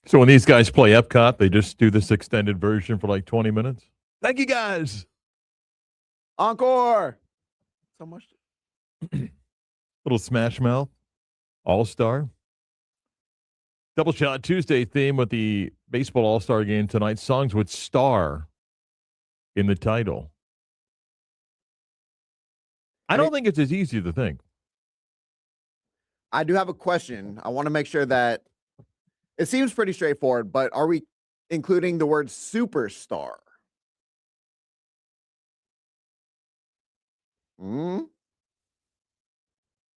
So when these guys play Epcot, they just do this extended version for like 20 minutes. Thank you, guys. Encore. So much. Little Smash Mouth, All-Star. Double Shot Tuesday theme with the baseball All-Star game tonight. Songs with star in the title. I don't think it's as easy to think. I do have a question. I want to make sure that it seems pretty straightforward, but are we including the word superstar?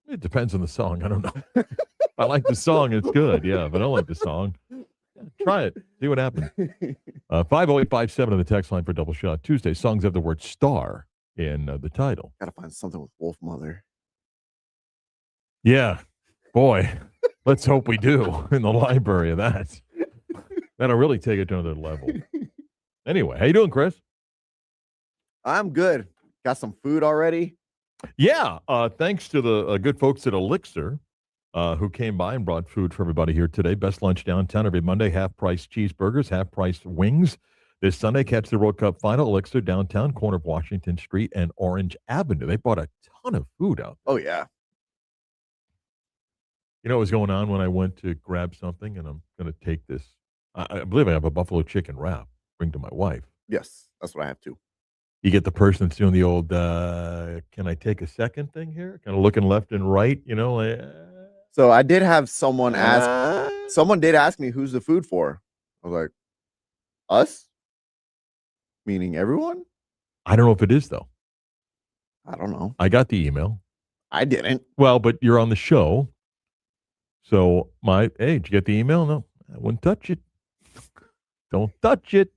It depends on the song. I don't know. I like the song. It's good. Yeah, but I don't like the song. Try it. See what happens. 50857 on the text line for Double Shot Tuesday. Songs have the word star in the title. Gotta find something with Wolf Mother. Yeah. Boy, let's hope we do in the library of that. That'll really take it to another level. Anyway, how you doing, Chris? I'm good. Got some food already. Yeah. Thanks to the good folks at Elixir who came by and brought food for everybody here today. Best lunch downtown every Monday. Half-price cheeseburgers, half-price wings. This Sunday, catch the World Cup final. Elixir downtown, corner of Washington Street and Orange Avenue. They brought a ton of food out there. Oh, yeah. You know what was going on when I went to grab something, and I'm going to take this. I believe I have a buffalo chicken wrap. Bring to my wife. Yes, that's what I have too. You get the person that's doing the old, can I take a second thing here? Kind of looking left and right, you know. So I did have someone ask. Someone did ask me, who's the food for? I was like, us? Meaning everyone? I don't know if it is, though. I don't know. I got the email. I didn't. Well, but you're on the show. So hey, did you get the email? No, I wouldn't touch it. Don't touch it.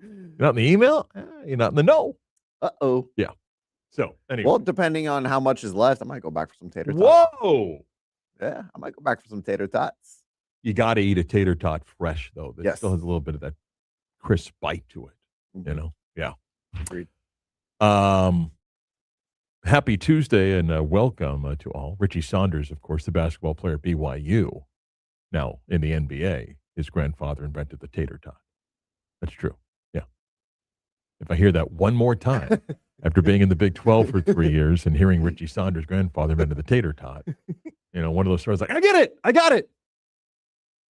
You're not in the email? You're not in the know. Uh-oh. Yeah. So, anyway. Well, depending on how much is left, I might go back for some tater tots. Whoa! Yeah, I might go back for some tater tots. You got to eat a tater tot fresh, though. It still has a little bit of that crisp bite to it, you know? Yeah. Agreed. Happy Tuesday and welcome to all. Richie Saunders, of course, the basketball player at BYU. Now, in the NBA, his grandfather invented the tater tot. That's true. Yeah. If I hear that one more time, after being in the Big 12 for 3 years and hearing Richie Saunders' grandfather invented the tater tot, you know, one of those stories like, I get it. I got it.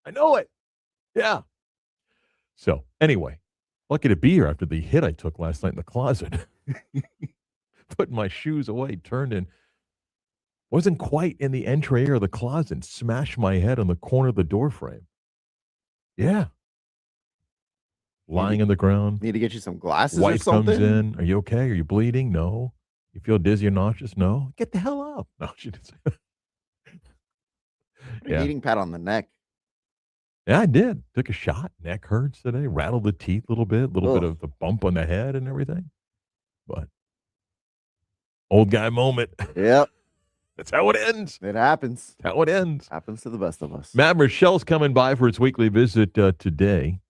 I know it. Yeah. So, anyway, lucky to be here after the hit I took last night in the closet. Putting my shoes away, turned in, wasn't quite in the entree of the closet, smashed my head on the corner of the door frame. Yeah. Lying on the ground. Need to get you some glasses Wife or something? comes in. Are you okay? Are you bleeding? No. You feel dizzy or nauseous? No. Get the hell up. No, she didn't say that. Yeah. Heating pad on the neck. Yeah, I did. Took a shot. Neck hurts today. Rattled the teeth a little bit of the bump on the head and everything. But old guy moment. Yep. That's how it ends. It happens. That's how it ends. Happens to the best of us. Matt Michelle's coming by for its weekly visit today.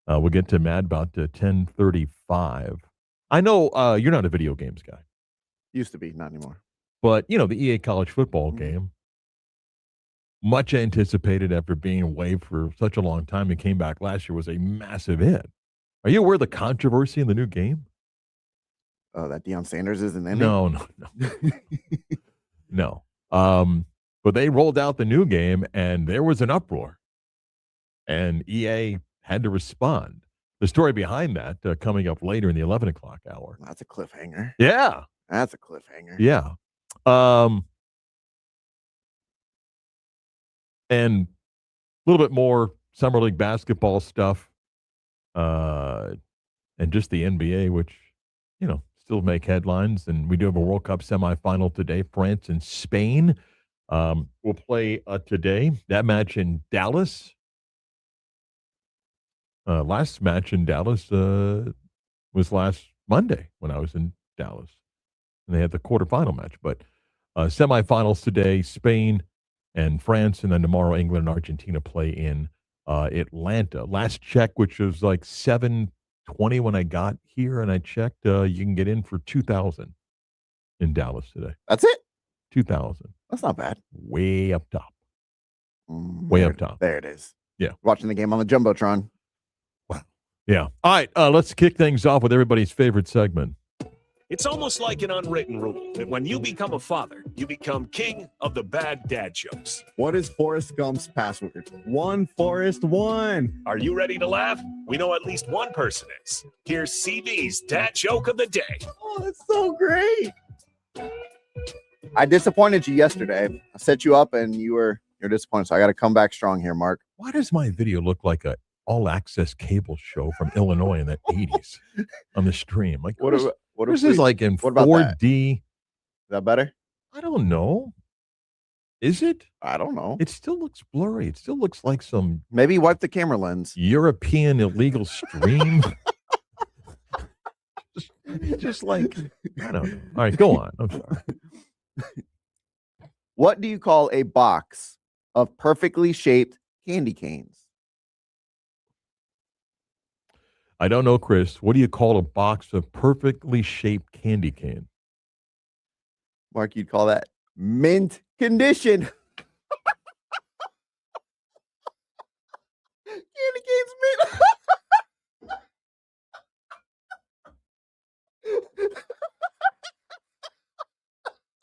We'll get to Matt about 10:35. I know you're not a video games guy. Used to be, not anymore. But, you know, the EA college football game, much anticipated after being away for such a long time and came back last year, was a massive hit. Are you aware of the controversy in the new game? Oh, that Deion Sanders isn't in it? No. No. But they rolled out the new game, and there was an uproar. And EA had to respond. The story behind that coming up later in the 11 o'clock hour. That's a cliffhanger. Yeah. That's a cliffhanger. Yeah. And a little bit more Summer League basketball stuff. And just the NBA, which, you know, still make headlines. And we do have a World Cup semifinal today, France and Spain. We'll play today. That match in Dallas. Last match in Dallas was last Monday when I was in Dallas. And they had the quarterfinal match. But semifinals today, Spain and France. And then tomorrow, England and Argentina play in Atlanta. Last check, which was like 7:20 when I got here, and I checked, you can get in for $2,000 in Dallas today. That's it? $2,000. That's not bad. Way up top. Way up top. There it is. Yeah. Watching the game on the Jumbotron. Wow. Yeah. All right. Let's kick things off with everybody's favorite segment. It's almost like an unwritten rule that when you become a father, you become king of the bad dad jokes. What is Forrest Gump's password? One Forrest one. Are you ready to laugh? We know at least one person is. Here's CB's dad joke of the day. Oh, that's so great. I disappointed you yesterday. I set you up and you're disappointed. So I got to come back strong here, Mark. Why does my video look like a all-access cable show from Illinois in the 80s on the stream? Like, What this is like in what about that? 4D. Is that better? I don't know. Is it? I don't know. It still looks blurry. It still looks like some Maybe wipe the camera lens. European illegal stream. just like, I don't know. All right, go on. I'm sorry. What do you call a box of perfectly shaped candy canes? I don't know, Chris. What do you call a box of perfectly shaped candy cane? Mark, you'd call that mint condition. Candy canes mint.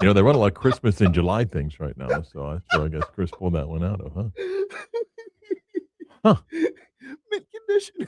You know, they run a lot of Christmas in July things right now, so I guess Chris pulled that one out of, huh? Huh. Mint condition.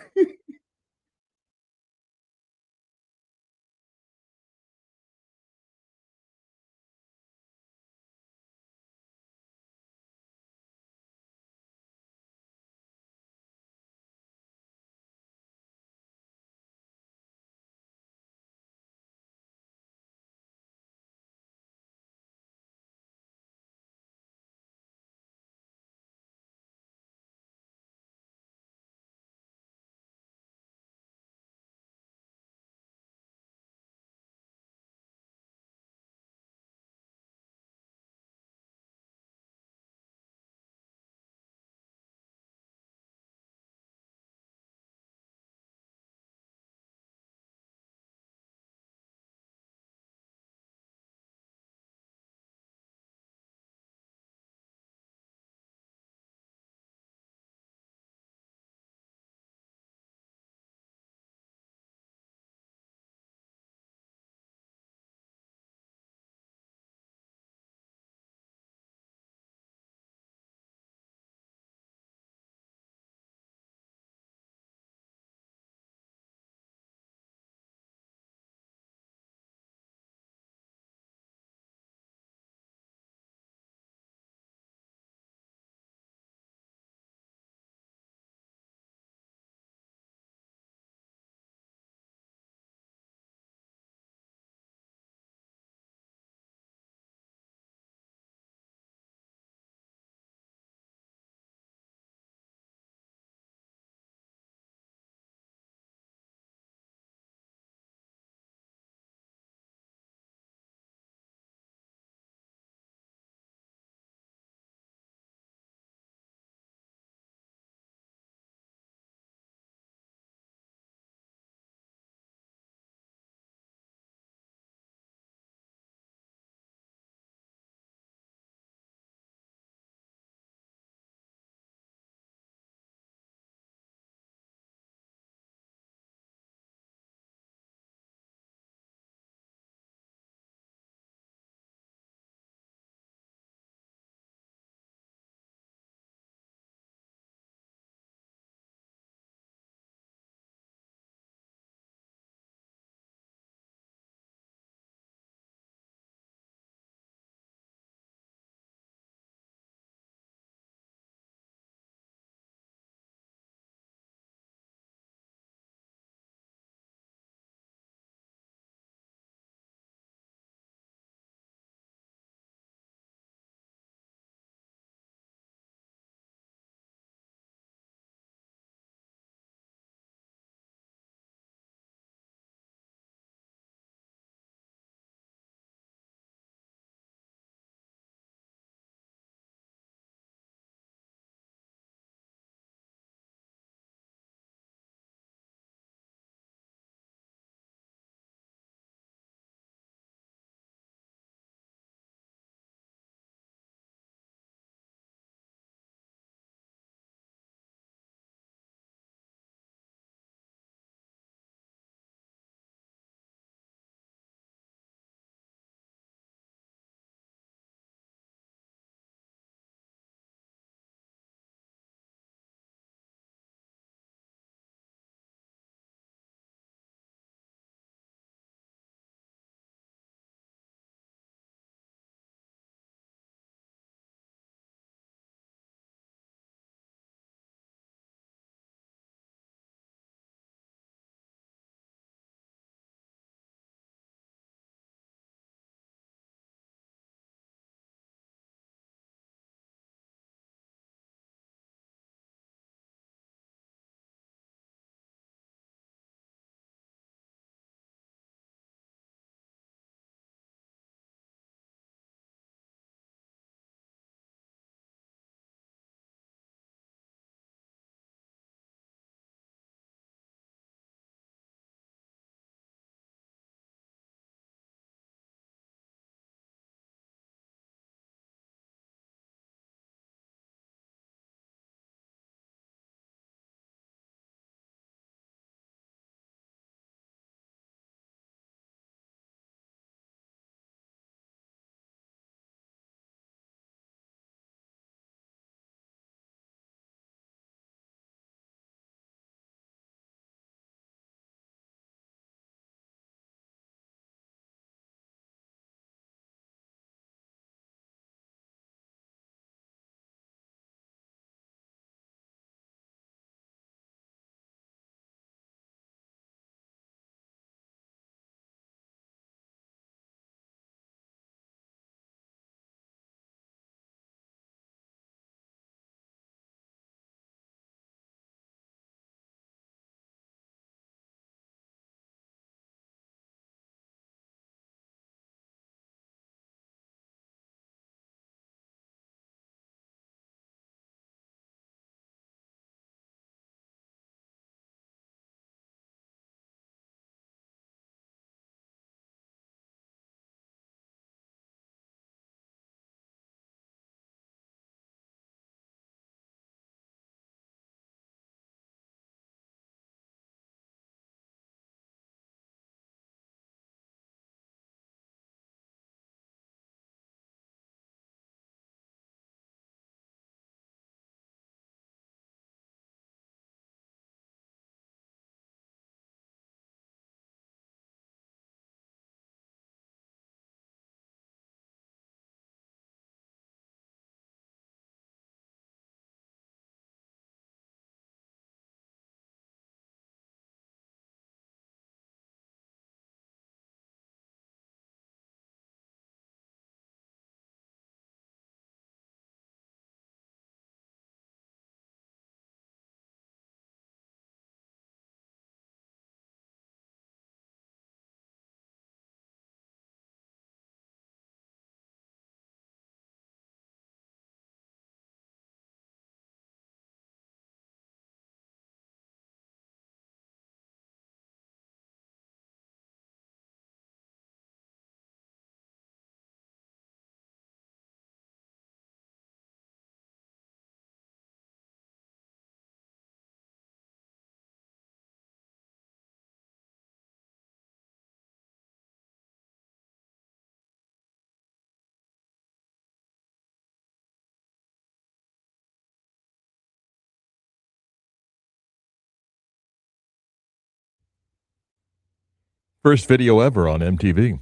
First video ever on MTV.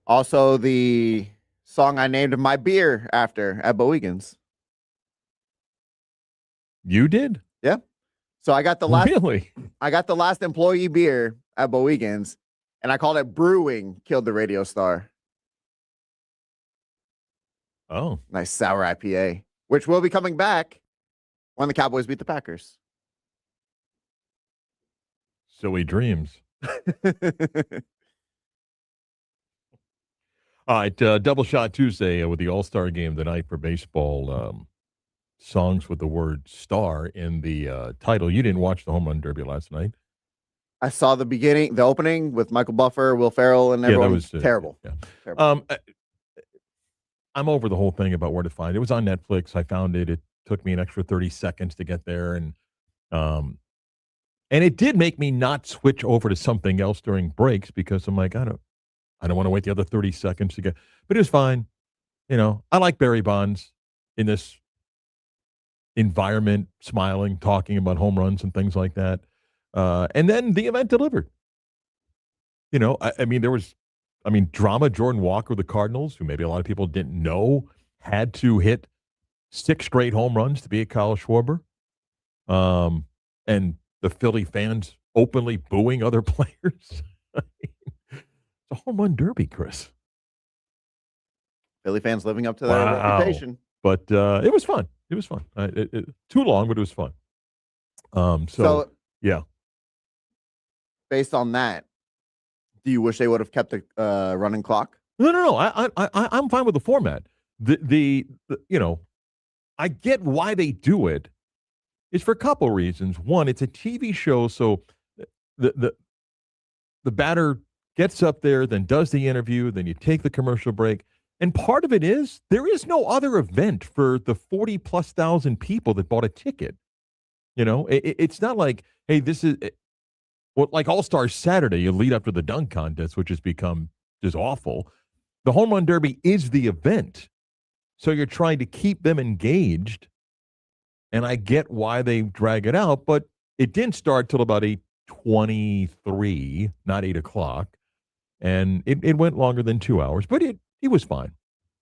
Also, the song I named my beer after at Bowigan's. You did? Yeah. So I got the Really? last employee beer at Bowigan's, and I called it Brewing Killed the Radio Star. Oh. Nice sour IPA, which will be coming back when the Cowboys beat the Packers. Silly dreams. All right, Double Shot Tuesday with the All-Star game tonight for baseball. Songs with the word star in the title. You didn't watch the Home Run Derby last night. I saw the opening with Michael Buffer, Will Ferrell, and everyone. Yeah, that was terrible. Yeah. Terrible. I'm over the whole thing about where to find it. It was on Netflix. I found it. It took me an extra 30 seconds to get there, and it did make me not switch over to something else during breaks because I'm like, I don't want to wait the other 30 seconds to get. But it was fine. You know, I like Barry Bonds in this environment, smiling, talking about home runs and things like that. And then the event delivered. You know, I mean, there was, drama. Jordan Walker of the Cardinals, who maybe a lot of people didn't know, had to hit 6 straight home runs to beat Kyle Schwarber. And the Philly fans openly booing other players. It's a home run derby, Chris. Philly fans living up to their reputation. But it was fun. It was fun. Too long, but it was fun. So yeah. Based on that, do you wish they would have kept the running clock? No. I'm fine with the format. The I get why they do it. It's for a couple reasons. One, it's a TV show, so the batter gets up there, then does the interview, then you take the commercial break. And part of it is there is no other event for the 40+ thousand people that bought a ticket. You know, it's not like, hey, this is like All-Star Saturday, you lead up to the dunk contest, which has become just awful. The Home Run Derby is the event. So you're trying to keep them engaged. And I get why they drag it out, but it didn't start till about 8:23, not 8 o'clock. And it went longer than 2 hours, but it was fine.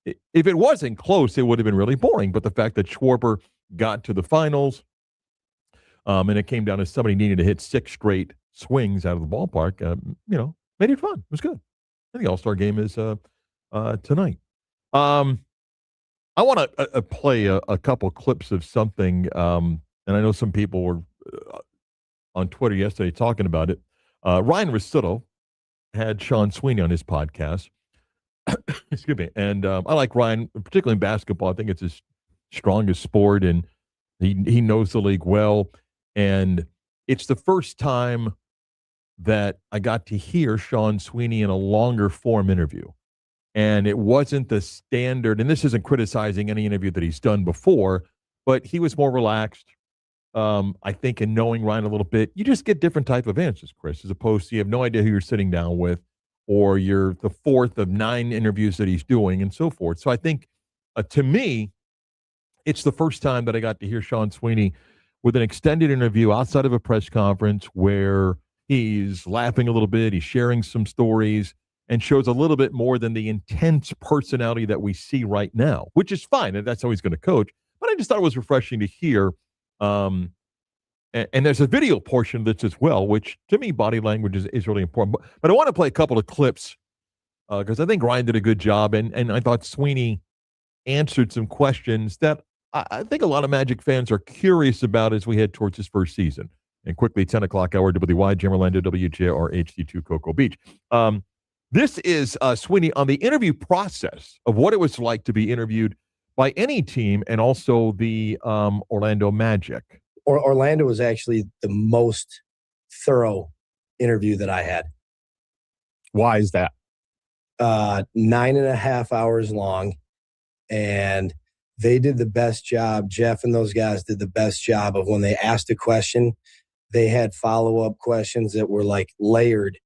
If it wasn't close, it would have been really boring. But the fact that Schwarber got to the finals, and it came down to somebody needing to hit 6 straight swings out of the ballpark, made it fun. It was good. And the All-Star game is tonight. I want to play a couple clips of something, and I know some people were on Twitter yesterday talking about it. Ryan Russillo had Sean Sweeney on his podcast. Excuse me. And I like Ryan, particularly in basketball. I think it's his strongest sport, and he knows the league well. And it's the first time that I got to hear Sean Sweeney in a longer form interview. And it wasn't the standard, and this isn't criticizing any interview that he's done before, but he was more relaxed. I think in knowing Ryan a little bit, you just get different type of answers, Chris, as opposed to you have no idea who you're sitting down with, or you're the fourth of 9 interviews that he's doing and so forth. So I think, to me, it's the first time that I got to hear Sean Sweeney with an extended interview outside of a press conference where he's laughing a little bit, he's sharing some stories, and shows a little bit more than the intense personality that we see right now, which is fine, and that's how he's going to coach. But I just thought it was refreshing to hear. And there's a video portion of this as well, which to me, body language is really important. But I want to play a couple of clips because I think Ryan did a good job, and I thought Sweeney answered some questions that I think a lot of Magic fans are curious about as we head towards his first season. And quickly, 10 o'clock hour, WY, Jim Orlando, WJR, HD2, Cocoa Beach. This is Sweeney on the interview process of what it was like to be interviewed by any team, and also the Orlando Magic. Orlando was actually the most thorough interview that I had. Why is that? 9.5 hours long, and they did the best job. Jeff and those guys did the best job of when they asked a question, they had follow-up questions that were like layered.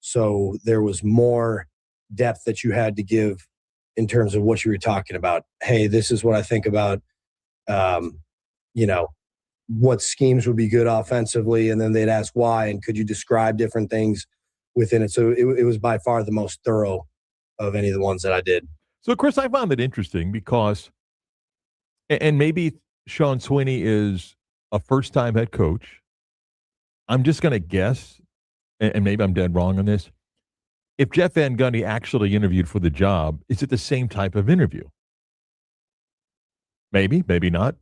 So there was more depth that you had to give in terms of what you were talking about. Hey, this is what I think about, what schemes would be good offensively, and then they'd ask why, and could you describe different things within it. So it was by far the most thorough of any of the ones that I did. So, Chris, I found it interesting because, and maybe Sean Sweeney is a first-time head coach. I'm just going to guess, and maybe I'm dead wrong on this. If Jeff Van Gundy actually interviewed for the job, is it the same type of interview? Maybe, maybe not.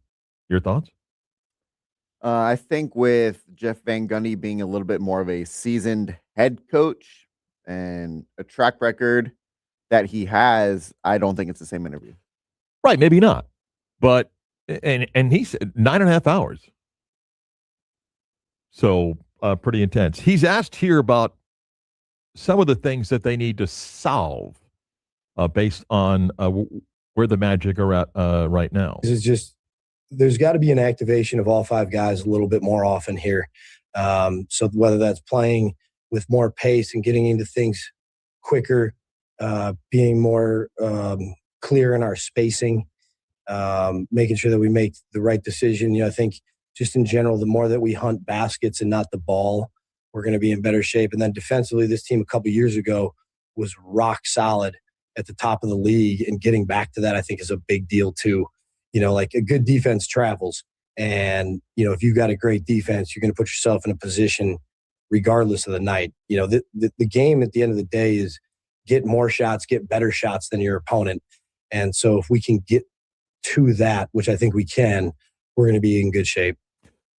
Your thoughts? I think with Jeff Van Gundy being a little bit more of a seasoned head coach and a track record that he has, I don't think it's the same interview. Right, maybe not. But, and he said 9.5 hours. So, pretty intense. He's asked here about some of the things that they need to solve based on where the Magic are at right now. It's just, there's got to be an activation of all 5 guys a little bit more often here. So whether that's playing with more pace and getting into things quicker, being more clear in our spacing, making sure that we make the right decision. You know, I think just in general, the more that we hunt baskets and not the ball, we're going to be in better shape. And then defensively, this team a couple years ago was rock solid at the top of the league, and getting back to that, I think, is a big deal too. You know, like a good defense travels. And, you know, if you've got a great defense, you're going to put yourself in a position regardless of the night. You know, the game at the end of the day is get more shots, get better shots than your opponent. And so if we can get to that, which I think we can, we're going to be in good shape.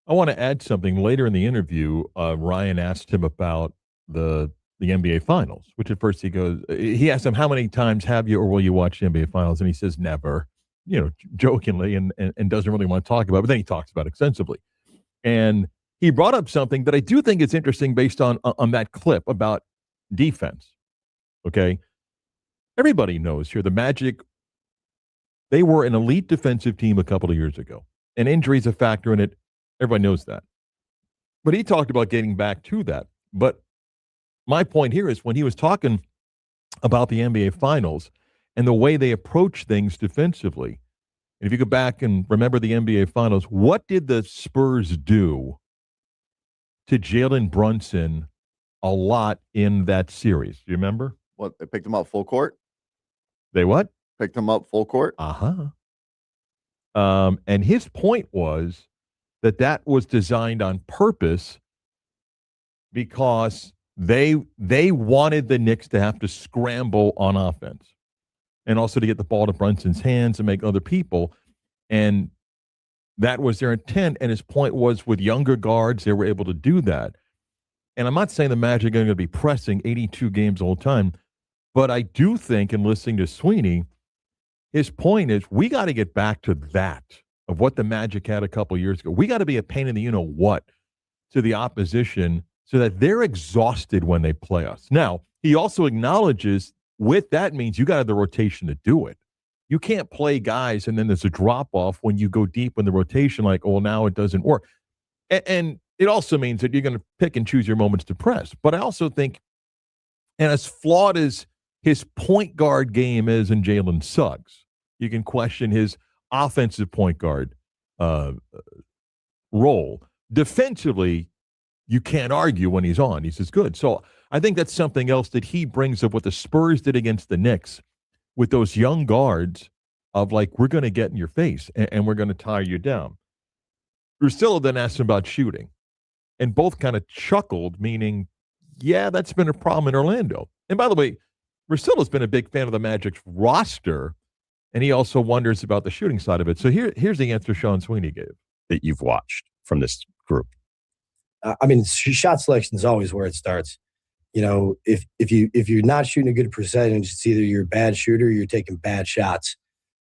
I want to add something. Later in the interview, Ryan asked him about the NBA Finals, which at first he asked him, how many times have you or will you watch the NBA Finals? And he says, never. You know, jokingly, and doesn't really want to talk about it, but then he talks about it extensively. And he brought up something that I do think is interesting based on that clip about defense. Okay. Everybody knows here the Magic, they were an elite defensive team a couple of years ago, and injury is a factor in it. Everybody knows that. But he talked about getting back to that. But my point here is when he was talking about the NBA Finals and the way they approach things defensively. And if you go back and remember the NBA Finals, what did the Spurs do to Jalen Brunson a lot in that series? Do you remember? What, they picked him up full court? They what? Picked him up full court? And his point was that was designed on purpose because they wanted the Knicks to have to scramble on offense. And also to get the ball to Brunson's hands and make other people. And that was their intent. And his point was with younger guards, they were able to do that. And I'm not saying the Magic are going to be pressing 82 games all the time, but I do think, in listening to Sweeney, his point is we got to get back to that of what the Magic had a couple years ago. We got to be a pain in the you-know-what to the opposition so that they're exhausted when they play us. Now, he also acknowledges with that means you got to have the rotation to do it. You can't play guys and then there's a drop-off when you go deep in the rotation like, oh, now it doesn't work. And it also means that you're going to pick and choose your moments to press. But I also think, and as flawed as his point guard game is in Jalen Suggs, you can question his offensive point guard role. Defensively, you can't argue when he's on. He's as good. So I think that's something else that he brings up what the Spurs did against the Knicks with those young guards of like, we're going to get in your face and we're going to tire you down. Russillo then asked him about shooting, and both kind of chuckled, meaning, yeah, that's been a problem in Orlando. And by the way, Russillo's been a big fan of the Magic's roster, and he also wonders about the shooting side of it. So here's the answer Sean Sweeney gave. That you've watched from this group. I mean, shot selection is always where it starts. You know, if you're not shooting a good percentage, it's either you're a bad shooter or you're taking bad shots,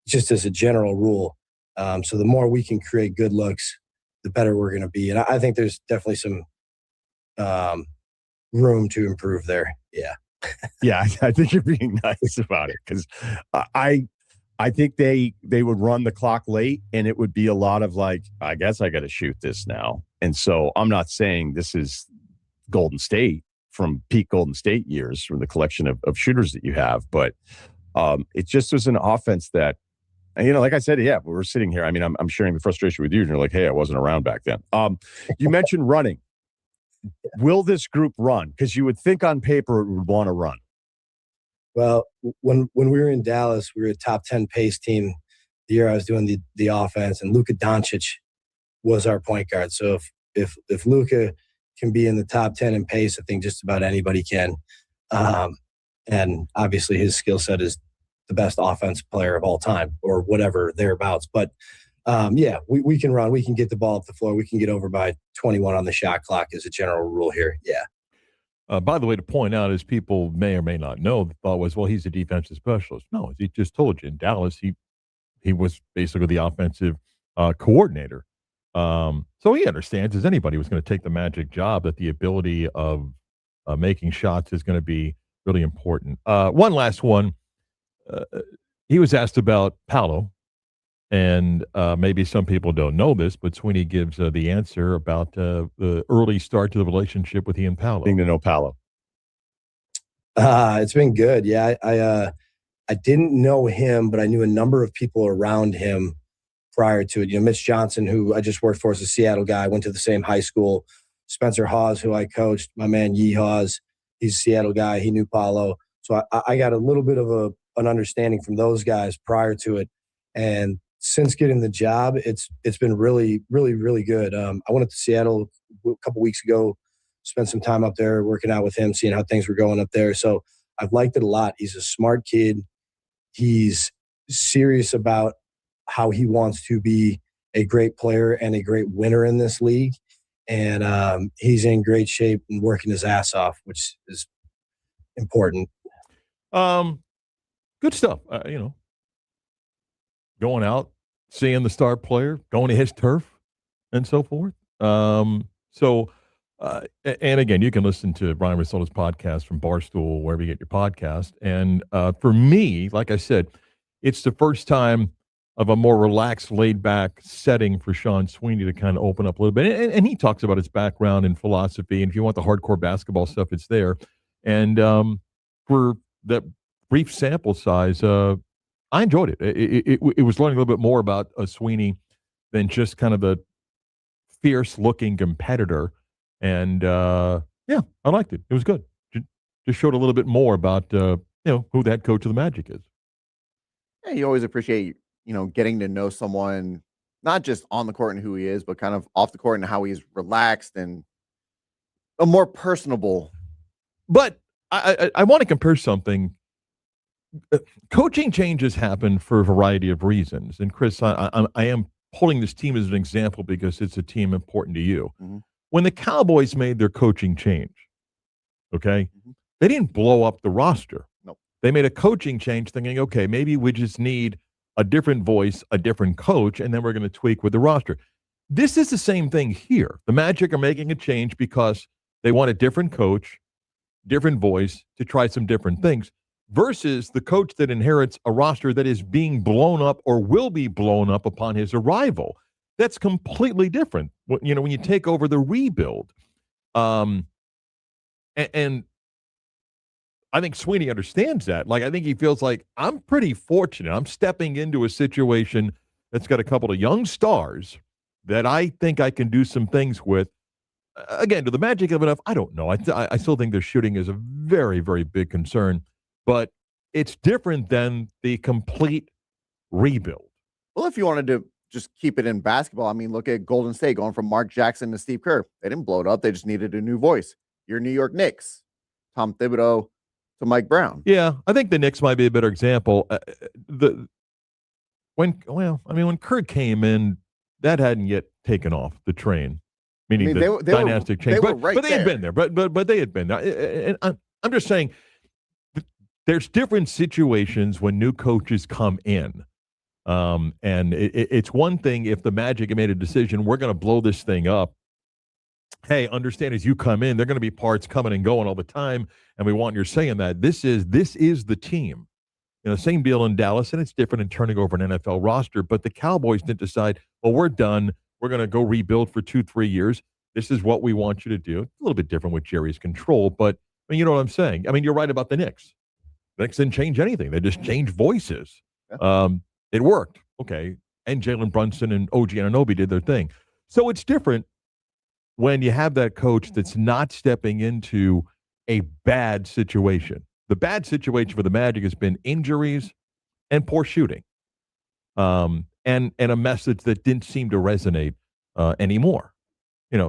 just as a general rule. So the more we can create good looks, the better we're going to be. And I think there's definitely some room to improve there. Yeah. Yeah, I think you're being nice about it because I think they would run the clock late and it would be a lot of like, I guess I got to shoot this now. And so I'm not saying this is Golden State from peak Golden State years from the collection of shooters that you have, but it just was an offense that And, like I said, yeah, we're sitting here. I mean, I'm sharing the frustration with you, and you're like, hey, I wasn't around back then. You mentioned running. Will this group run? Because you would think on paper it would want to run. Well, when we were in Dallas, we were a top 10 pace team the year I was doing the offense, and Luka Doncic was our point guard. So if Luka can be in the top 10 in pace, I think just about anybody can. And obviously his skill set is the best offense player of all time or whatever thereabouts. But yeah, we can run. We can get the ball up the floor. We can get over by 21 on the shot clock as a general rule here. Yeah. By the way, to point out, as people may or may not know, the thought was, well, he's a defensive specialist. No, he just told you in Dallas, he was basically the offensive coordinator. So he understands, as anybody was going to take the Magic job, that the ability of making shots is going to be really important. One last one. He was asked about Paolo, and maybe some people don't know this, but Sweeney gives the answer about the early start to the relationship with he and Paolo. Getting to know Paolo. It's been good. Yeah, I didn't know him, but I knew a number of people around him prior to it. Mitch Johnson, who I just worked for, is a Seattle guy. I went to the same high school. Spencer Hawes, who I coached, my man Yee Hawes, he's a Seattle guy. He knew Paolo. So I got a little bit of an understanding from those guys prior to it. And since getting the job, it's been really, really, really good. I went up to Seattle a couple weeks ago, spent some time up there working out with him, seeing how things were going up there. So I've liked it a lot. He's a smart kid. He's serious about how he wants to be a great player and a great winner in this league. And he's in great shape and working his ass off, which is important. Good stuff. Going out, seeing the star player, going to his turf, and so forth. And again, you can listen to Brian Russell's podcast from Barstool, wherever you get your podcast. And for me, like I said, it's the first time of a more relaxed, laid-back setting for Sean Sweeney to kind of open up a little bit. And he talks about his background in philosophy. And if you want the hardcore basketball stuff, it's there. And for that brief sample size, I enjoyed it. It was learning a little bit more about Sweeney than just kind of the fierce-looking competitor. And, yeah, I liked it. It was good. Just showed a little bit more about, who the head coach of the Magic is. Yeah, you always appreciate, getting to know someone, not just on the court and who he is, but kind of off the court and how he's relaxed and a more personable. But I want to compare something. Coaching changes happen for a variety of reasons. And Chris, I am pulling this team as an example because it's a team important to you. Mm-hmm. When the Cowboys made their coaching change, okay, they didn't blow up the roster. No. They made a coaching change thinking, okay, maybe we just need a different voice, a different coach, and then we're going to tweak with the roster. This is the same thing here. The Magic are making a change because they want a different coach, different voice to try some different things versus the coach that inherits a roster that is being blown up or will be blown up upon his arrival. That's completely different. When you take over the rebuild. And I think Sweeney understands that. Like, I think he feels like I'm pretty fortunate. I'm stepping into a situation that's got a couple of young stars that I think I can do some things with. Again, do the Magic have enough? I don't know. I still think their shooting is a very, very big concern, but it's different than the complete rebuild. Well, if you wanted to just keep it in basketball, I mean, look at Golden State going from Mark Jackson to Steve Kerr. They didn't blow it up. They just needed a new voice. Your New York Knicks, Tom Thibodeau to Mike Brown. Yeah, I think the Knicks might be a better example. When Kerr came in, that hadn't yet taken off the train, meaning the dynastic change. But they had been there. But they had been there. And I'm just saying, there's different situations when new coaches come in. And it's one thing if the Magic have made a decision, we're going to blow this thing up. Hey, understand as you come in, there are going to be parts coming and going all the time, and we want your say in that. This is the team. Same deal in Dallas, and it's different in turning over an NFL roster. But the Cowboys didn't decide, well, we're done. We're going to go rebuild for 2-3 years. This is what we want you to do. It's a little bit different with Jerry's control, but you know what I'm saying. I mean, you're right about the Knicks. The Knicks didn't change anything. They just changed voices. Yeah. It worked. Okay. And Jalen Brunson and OG Anunoby did their thing. So it's different when you have that coach that's not stepping into a bad situation. The bad situation for the Magic has been injuries and poor shooting, and a message that didn't seem to resonate anymore.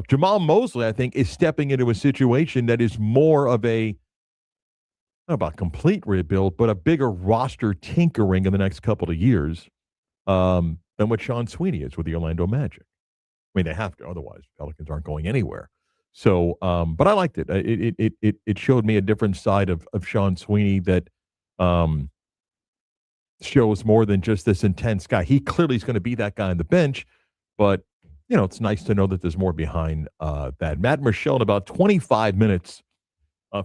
Jamal Mosley, I think, is stepping into a situation that is more of a not about complete rebuild, but a bigger roster tinkering in the next couple of years than what Sean Sweeney is with the Orlando Magic. I mean, they have to, otherwise Pelicans aren't going anywhere. So, but I liked it. It showed me a different side of Sean Sweeney that shows more than just this intense guy. He clearly is going to be that guy on the bench, but it's nice to know that there's more behind that. Matt Michelle in about 25 minutes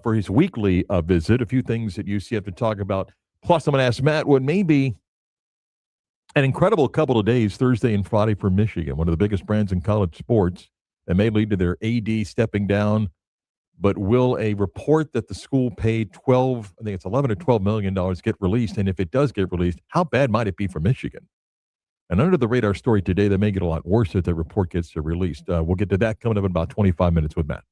for his weekly visit. A few things that UC have to talk about. Plus, I'm going to ask Matt what may be an incredible couple of days, Thursday and Friday for Michigan, one of the biggest brands in college sports, that may lead to their AD stepping down. But will a report that the school paid I think it's $11 or $12 million get released? And if it does get released, how bad might it be for Michigan? An under the radar story today that may get a lot worse if the report gets released. We'll get to that coming up in about 25 minutes with Matt.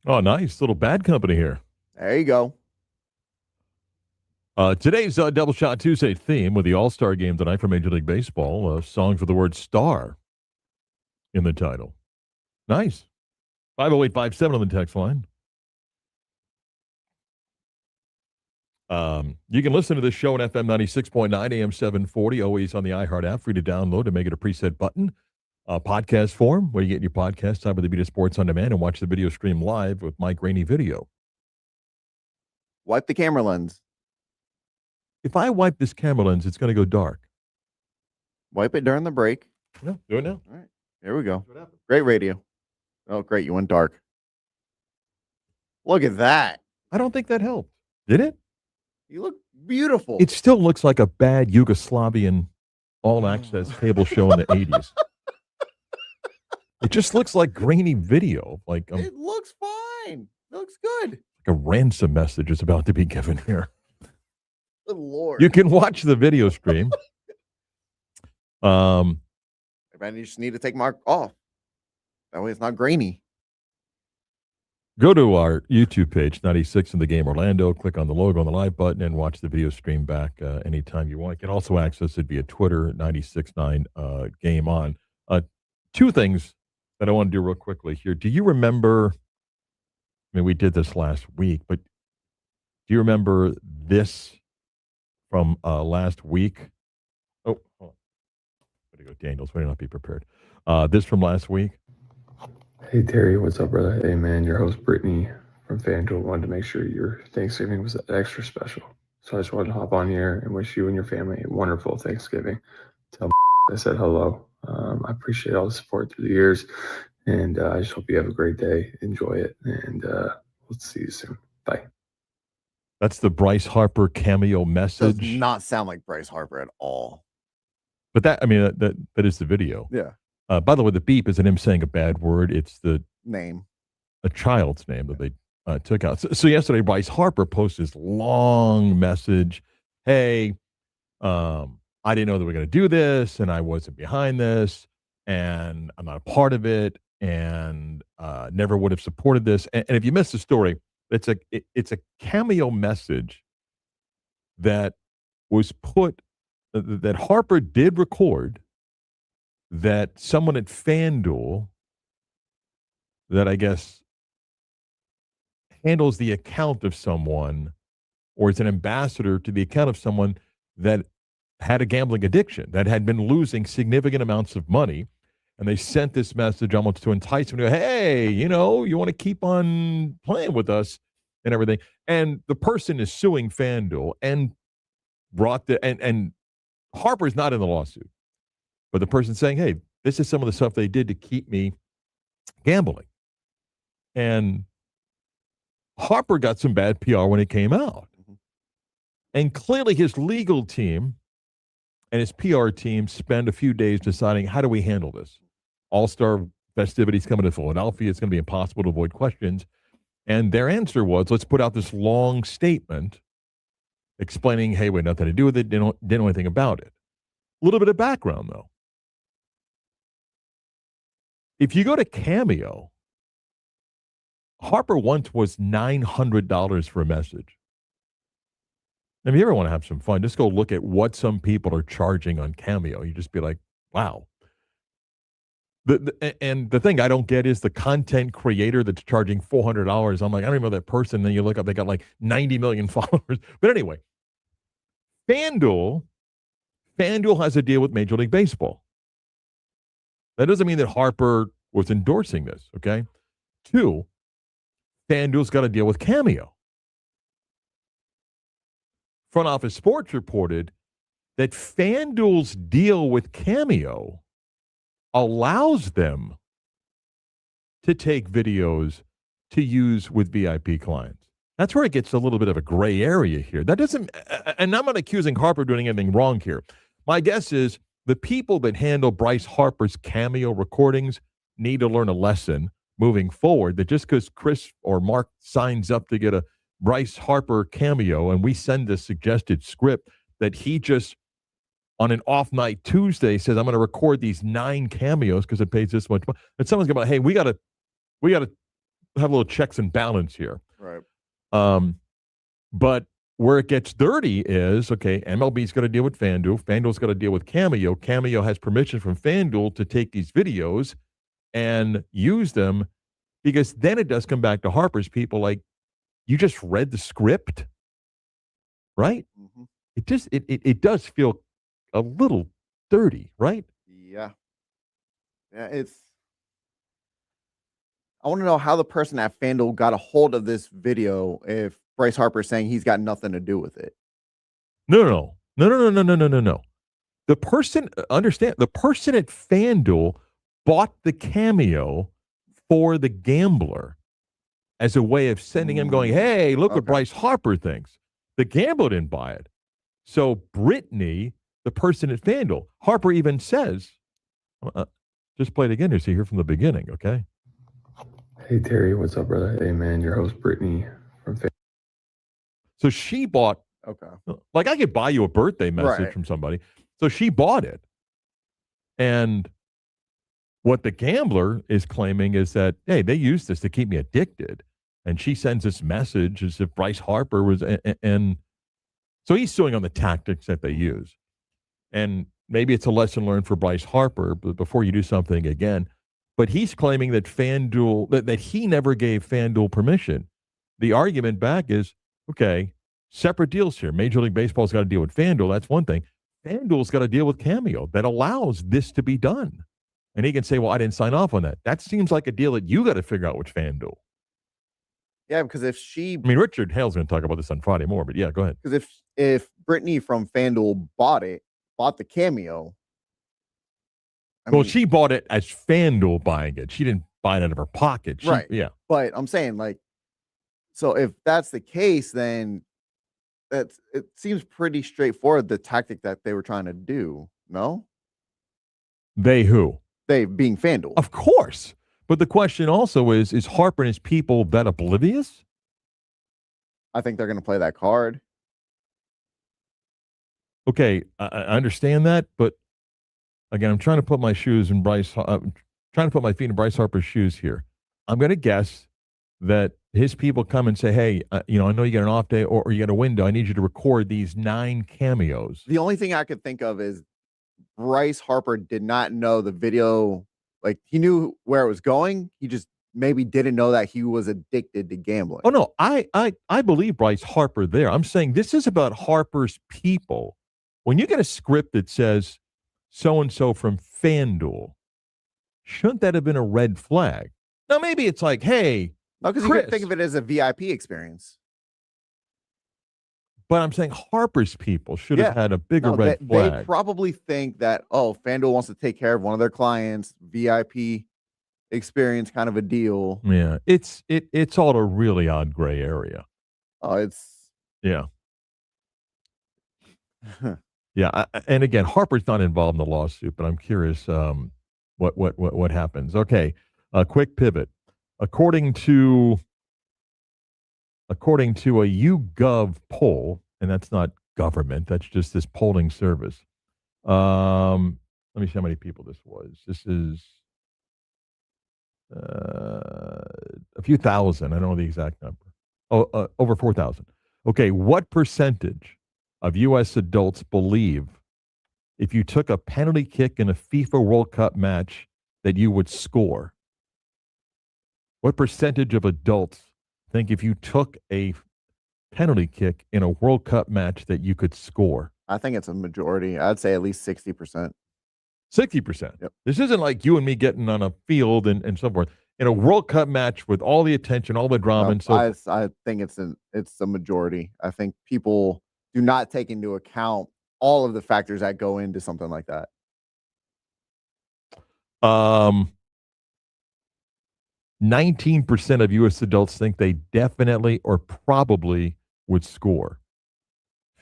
Oh, nice. Little Bad Company here. There you go. Today's Double Shot Tuesday theme with the All-Star game tonight for Major League Baseball. Songs with the word star in the title. Nice. 50857 on the text line. You can listen to this show on FM 96.9 AM 740, always on the iHeart app, free to download and make it a preset button. Podcast form, where you get your podcast time with the Beat Sports on Demand and watch the video stream live with Mike Rainey Video. Wipe the camera lens. If I wipe this camera lens, it's going to go dark. Wipe it during the break. No, do it now. All right. Here we go. Great radio. Oh, great. You went dark. Look at that. I don't think that helped. Did it? You look beautiful. It still looks like a bad Yugoslavian all-access cable show in the 80s. It just looks like grainy video. Like it looks fine. It looks good. like a ransom message is about to be given here. Good Lord. You can watch the video stream. I just need to take Mark off. That way it's not grainy. Go to our YouTube page, 96 in the Game Orlando. Click on the logo on the live button and watch the video stream back anytime you want. You can also access it via Twitter, 96.9 Game On. Two things that I want to do real quickly here. Do you remember, I mean, we did this last week, but do you remember this from last week? Oh, hold on. Way to go, Daniels. Way to not be prepared. This from last week. Hey Terry, what's up, brother? Hey man, your host Brittany from FanDuel wanted to make sure your Thanksgiving was extra special. So I just wanted to hop on here and wish you and your family a wonderful Thanksgiving. Tell I said hello. I appreciate all the support through the years, and I just hope you have a great day. Enjoy it, and we'll see you soon. Bye. That's the Bryce Harper cameo message. Does not sound like Bryce Harper at all. But that, I mean, that is the video. Yeah. By the way, the beep isn't him saying a bad word. It's Name. a child's name that they took out. So yesterday, Bryce Harper posted this long message. Hey, I didn't know that we were going to do this, and I wasn't behind this, and I'm not a part of it, and never would have supported this. And if you missed the story, it's a cameo message that was put that Harper did record, that someone at FanDuel that I guess handles the account of someone or is an ambassador to the account of someone that had a gambling addiction, that had been losing significant amounts of money. And they sent this message almost to entice him to go, hey, you want to keep on playing with us and everything. And the person is suing FanDuel and and Harper's not in the lawsuit. But the person saying, hey, this is some of the stuff they did to keep me gambling. And Harper got some bad PR when it came out. And clearly his legal team and his PR team spend a few days deciding, how do we handle this? All-Star festivities coming to Philadelphia. It's going to be impossible to avoid questions. And their answer was, let's put out this long statement explaining, hey, we had nothing to do with it, didn't know anything about it. A little bit of background, though. If you go to Cameo, Harper once was $900 for a message. If you ever want to have some fun, just go look at what some people are charging on Cameo. You just be like, wow. And the thing I don't get is the content creator that's charging $400. I'm like, I don't even know that person. Then you look up, they got like 90 million followers. But anyway, FanDuel has a deal with Major League Baseball. That doesn't mean that Harper was endorsing this, okay? 2, FanDuel's got a deal with Cameo. Front Office Sports reported that FanDuel's deal with Cameo allows them to take videos to use with VIP clients. That's where it gets a little bit of a gray area here. That doesn't, and I'm not accusing Harper of doing anything wrong here. My guess is the people that handle Bryce Harper's Cameo recordings need to learn a lesson moving forward, that just because Chris or Mark signs up to get a Bryce Harper Cameo and we send a suggested script, that he just on an off night Tuesday says, I'm going to record these 9 cameos because it pays this much money. And someone's going to be like, hey, we got to have a little checks and balance here. Right. But where it gets dirty is, okay, MLB's got to deal with FanDuel. FanDuel's got to deal with Cameo. Cameo has permission from FanDuel to take these videos and use them, because then it does come back to Harper's people like, you just read the script, right? Mhm. It does feel a little dirty, right? Yeah. Yeah, I want to know how the person at FanDuel got a hold of this video if Bryce Harper's saying he's got nothing to do with it. No. The person, understand, the person at FanDuel bought the Cameo for the gambler as a way of sending him going, hey, look what Okay. Bryce Harper thinks. The gambler didn't buy it. So Brittany, the person at FanDuel, Harper even says, just play it again here so you hear from the beginning, okay? Hey, Terry, what's up, brother? Hey, man, your host, Brittany from So she bought, Okay. like I could buy you a birthday message Right. from somebody. So she bought it. And what the gambler is claiming is that, hey, they used this to keep me addicted. And she sends this message as if Bryce Harper was, and so he's suing on the tactics that they use. And maybe it's a lesson learned for Bryce Harper, but before you do something again. But he's claiming that FanDuel, that he never gave FanDuel permission. The argument back is, okay, separate deals here. Major League Baseball's got to deal with FanDuel. That's one thing. FanDuel's got to deal with Cameo that allows this to be done. And he can say, well, I didn't sign off on that. That seems like a deal that you got to figure out which FanDuel. Yeah, because if I mean, Richard Hale's going to talk about this on Friday more, but yeah, go ahead. because if Brittany from FanDuel bought the Cameo. She bought it as FanDuel buying it. She didn't buy it out of her pocket. Right. Yeah. But I'm saying, like, so if that's the case, then it seems pretty straightforward, the tactic that they were trying to do. No? They who? They being FanDuel. Of course. But the question also is Harper and his people that oblivious? I think they're going to play that card. Okay, I understand that, but again, I'm trying to put my shoes in trying to put my feet in Bryce Harper's shoes here. I'm going to guess that his people come and say, hey, I know you got an off day or you got a window. I need you to record these 9 cameos. The only thing I could think of is Bryce Harper did not know the video. Like, he knew where it was going. He just maybe didn't know that he was addicted to gambling. Oh, no, I believe Bryce Harper there. I'm saying this is about Harper's people. When you get a script that says so-and-so from FanDuel, shouldn't that have been a red flag? Now, maybe it's like, hey, No, because you could think of it as a VIP experience. But I'm saying Harper's people should have had a bigger red flag. They probably think that, FanDuel wants to take care of one of their clients, VIP experience kind of a deal. Yeah, it's all a really odd gray area. Oh, yeah. Yeah, and again, Harper's not involved in the lawsuit, but I'm curious what happens. Okay, a quick pivot. According to a YouGov poll, and that's not government, that's just this polling service. Let me see how many people this was. This is a few thousand. I don't know the exact number. Over 4,000. Okay, what percentage of U.S. adults believe if you took a penalty kick in a FIFA World Cup match that you would score? What percentage of adults think if you took a penalty kick in a World Cup match that you could score? I think it's a majority. I'd say at least 60%. 60%. Yep. This isn't like you and me getting on a field and so forth. In a World Cup match with all the attention, all the drama, and so I think it's a majority. I think people do not take into account all of the factors that go into something like that. 19% of U.S. adults think they definitely or probably would score.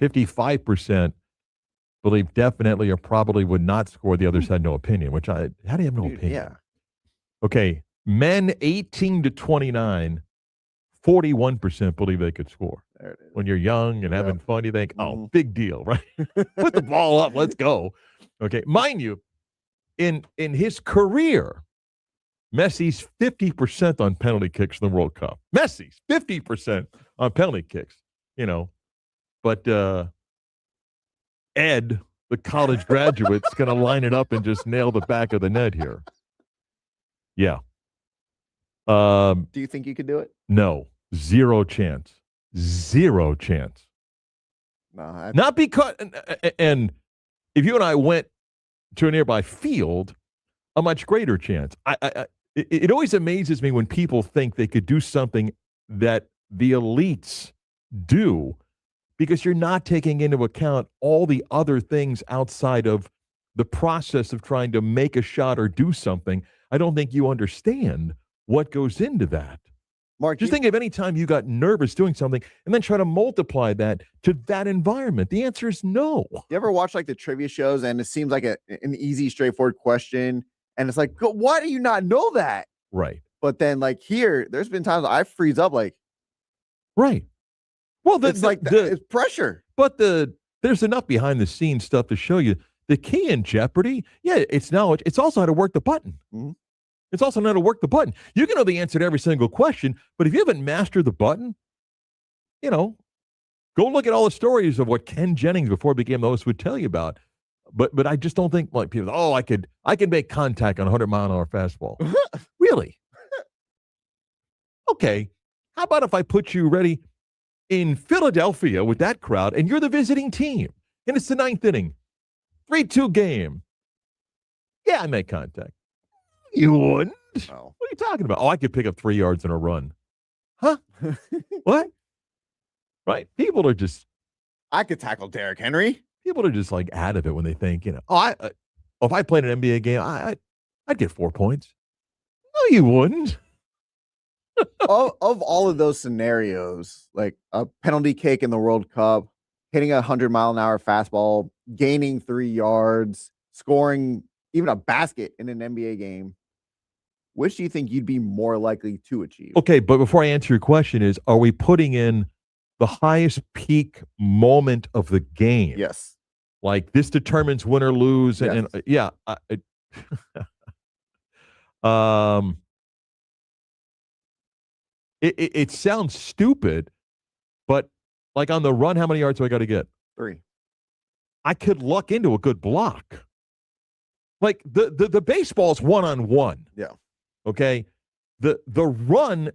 55% believe definitely or probably would not score. The others had no opinion, how do you have no opinion? Yeah. Okay, men 18 to 29, 41% believe they could score. There it is. When you're young and having fun, you think, Mhm. big deal, right? Put the ball up, let's go. Okay, mind you, in his career, Messi's 50% on penalty kicks in the World Cup. Messi's 50% on penalty kicks, But Ed, the college graduate's going to line it up and just nail the back of the net here. Yeah. Do you think you could do it? No. Zero chance. Zero chance. No. Not because, and if you and I went to a nearby field, a much greater chance. It always amazes me when people think they could do something that the elites do, because you're not taking into account all the other things outside of the process of trying to make a shot or do something. I don't think you understand what goes into that. Mark, just think of any time you got nervous doing something and then try to multiply that to that environment. The answer is no. You ever watch like the trivia shows and it seems like an easy, straightforward question, and it's like, why do you not know that? Right. But then like here, there's been times I freeze up like, right. Well, it's it's pressure. But there's enough behind the scenes stuff to show you the key in Jeopardy. Yeah, it's knowledge. It's also how to work the button. Mm-hmm. It's also how to work the button. You can know the answer to every single question, but if you haven't mastered the button, go look at all the stories of what Ken Jennings before he became the host would tell you about. But I just don't think like people. Oh, I can make contact on a 100-mile-an-hour fastball. Really? Okay. How about if I put you ready in Philadelphia with that crowd, and you're the visiting team, and it's the 9th inning, 3-2 game. Yeah, I make contact. You wouldn't. Oh. What are you talking about? Oh, I could pick up 3 yards in a run. Huh? What? Right? People are just. I could tackle Derrick Henry. People are just like out of it when they think, if I played an NBA game, I'd get 4 points. No, you wouldn't. of all of those scenarios, like a penalty kick in the World Cup, hitting a 100-mile-an-hour fastball, gaining 3 yards, scoring even a basket in an NBA game, which do you think you'd be more likely to achieve? Okay, but before I answer your question are we putting in the highest peak moment of the game? Yes. Like this determines win or lose. Yes. And yeah. It sounds stupid, but like on the run, how many yards do I got to get? 3. I could luck into a good block. Like the baseball's one-on-one. Yeah. Okay. The run,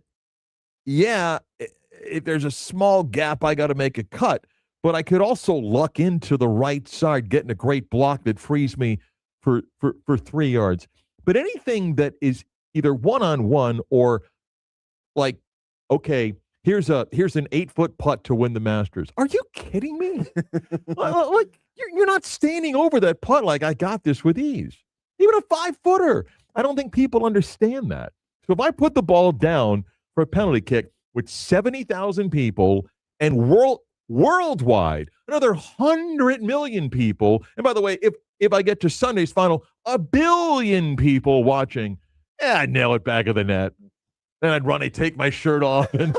yeah, if there's a small gap, I got to make a cut. But I could also luck into the right side, getting a great block that frees me for 3 yards. But anything that is either one-on-one or like, okay, here's an 8-foot putt to win the Masters. Are you kidding me? Like you're not standing over that putt like I got this with ease. Even a 5-footer. I don't think people understand that. So if I put the ball down for a penalty kick with 70,000 people and worldwide, another 100 million people, and by the way, if I get to Sunday's final, 1 billion people watching, I'd nail it back of the net. Then I'd run, I'd take my shirt off and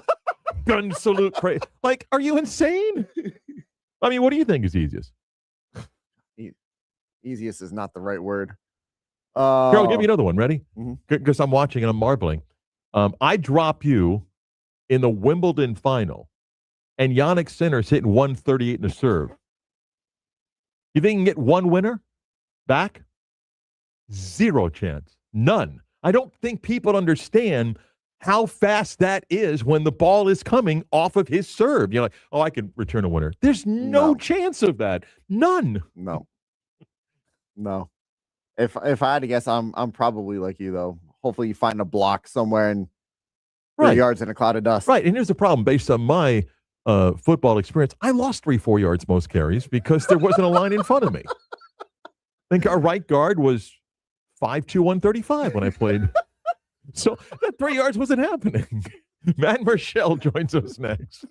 gun salute. Like, are you insane? I mean, what do you think is easiest? Easiest is not the right word. Here, I'll give you another one. Ready? Mm-hmm. Because I'm watching and I'm marbling. I drop you in the Wimbledon final, and Yannick Sinner's hitting 138 in a serve. You think you can get one winner back? Zero chance. None. I don't think people understand how fast that is when the ball is coming off of his serve. You're like, oh, I can return a winner. There's no chance of that. None. No. If I had to guess, I'm probably like you though. Hopefully you find a block somewhere in 3 yards in a cloud of dust. Right. And here's the problem. Based on my football experience, I lost 3-4 yards most carries because there wasn't a line in front of me. I think our right guard was 5'2", 135 when I played. So that 3 yards wasn't happening. Matt Marshall joins us next.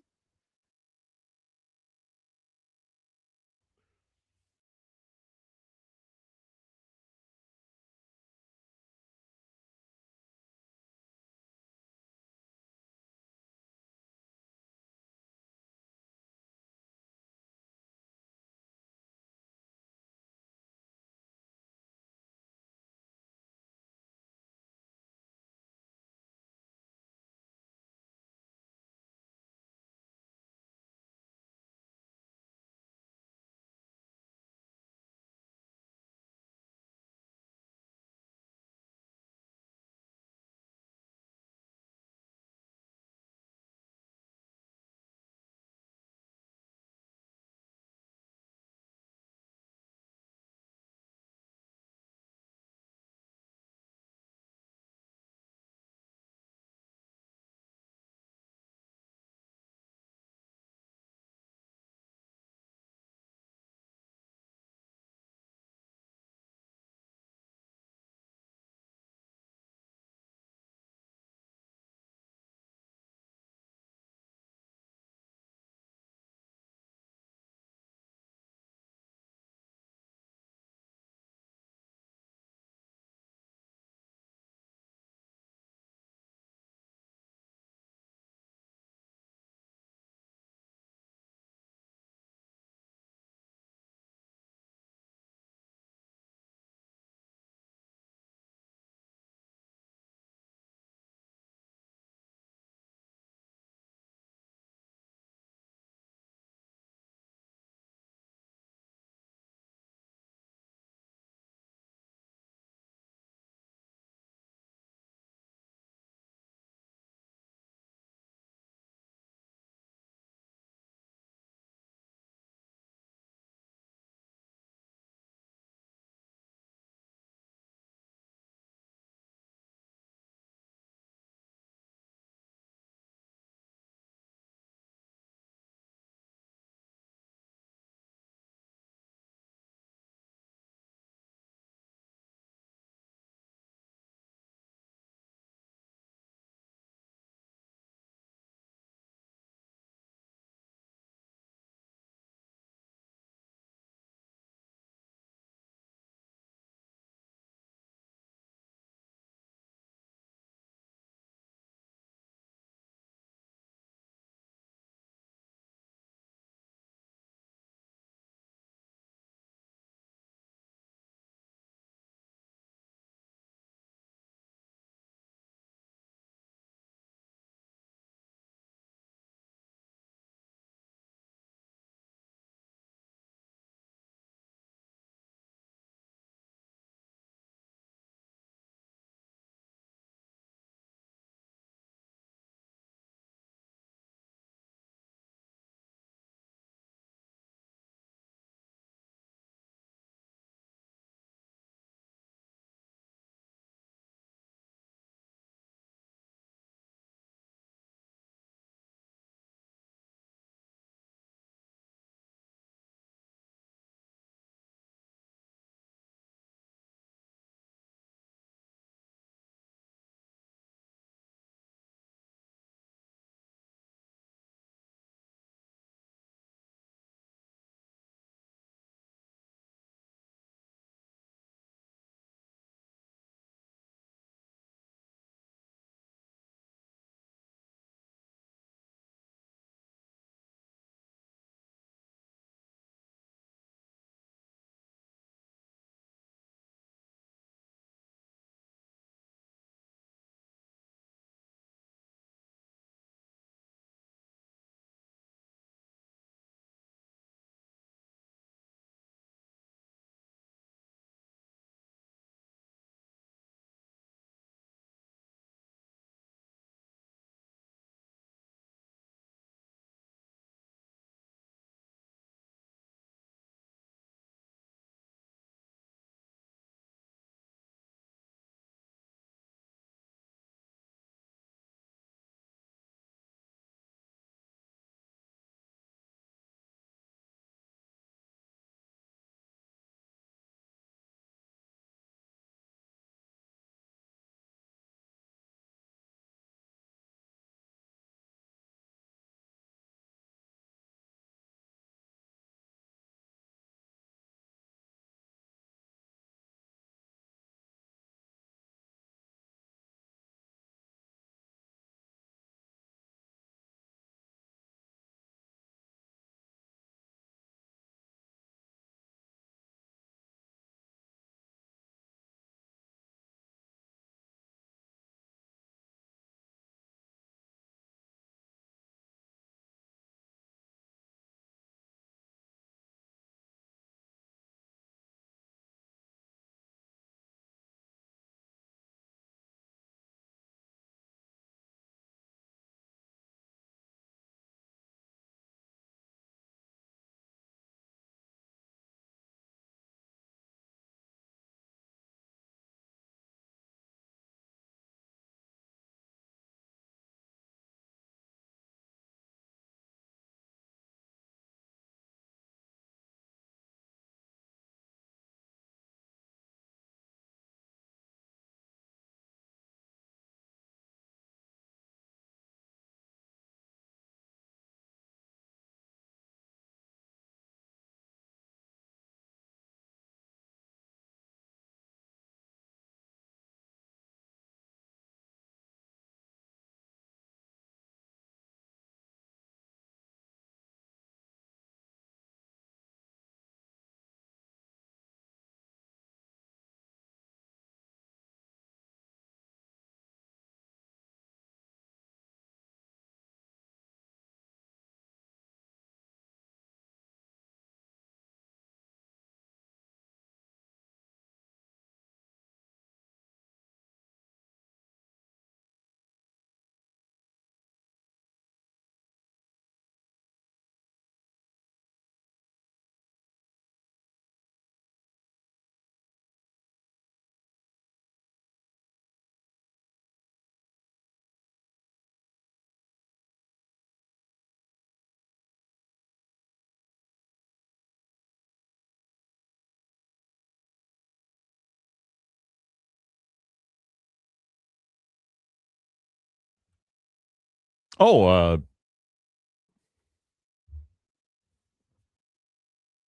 Oh,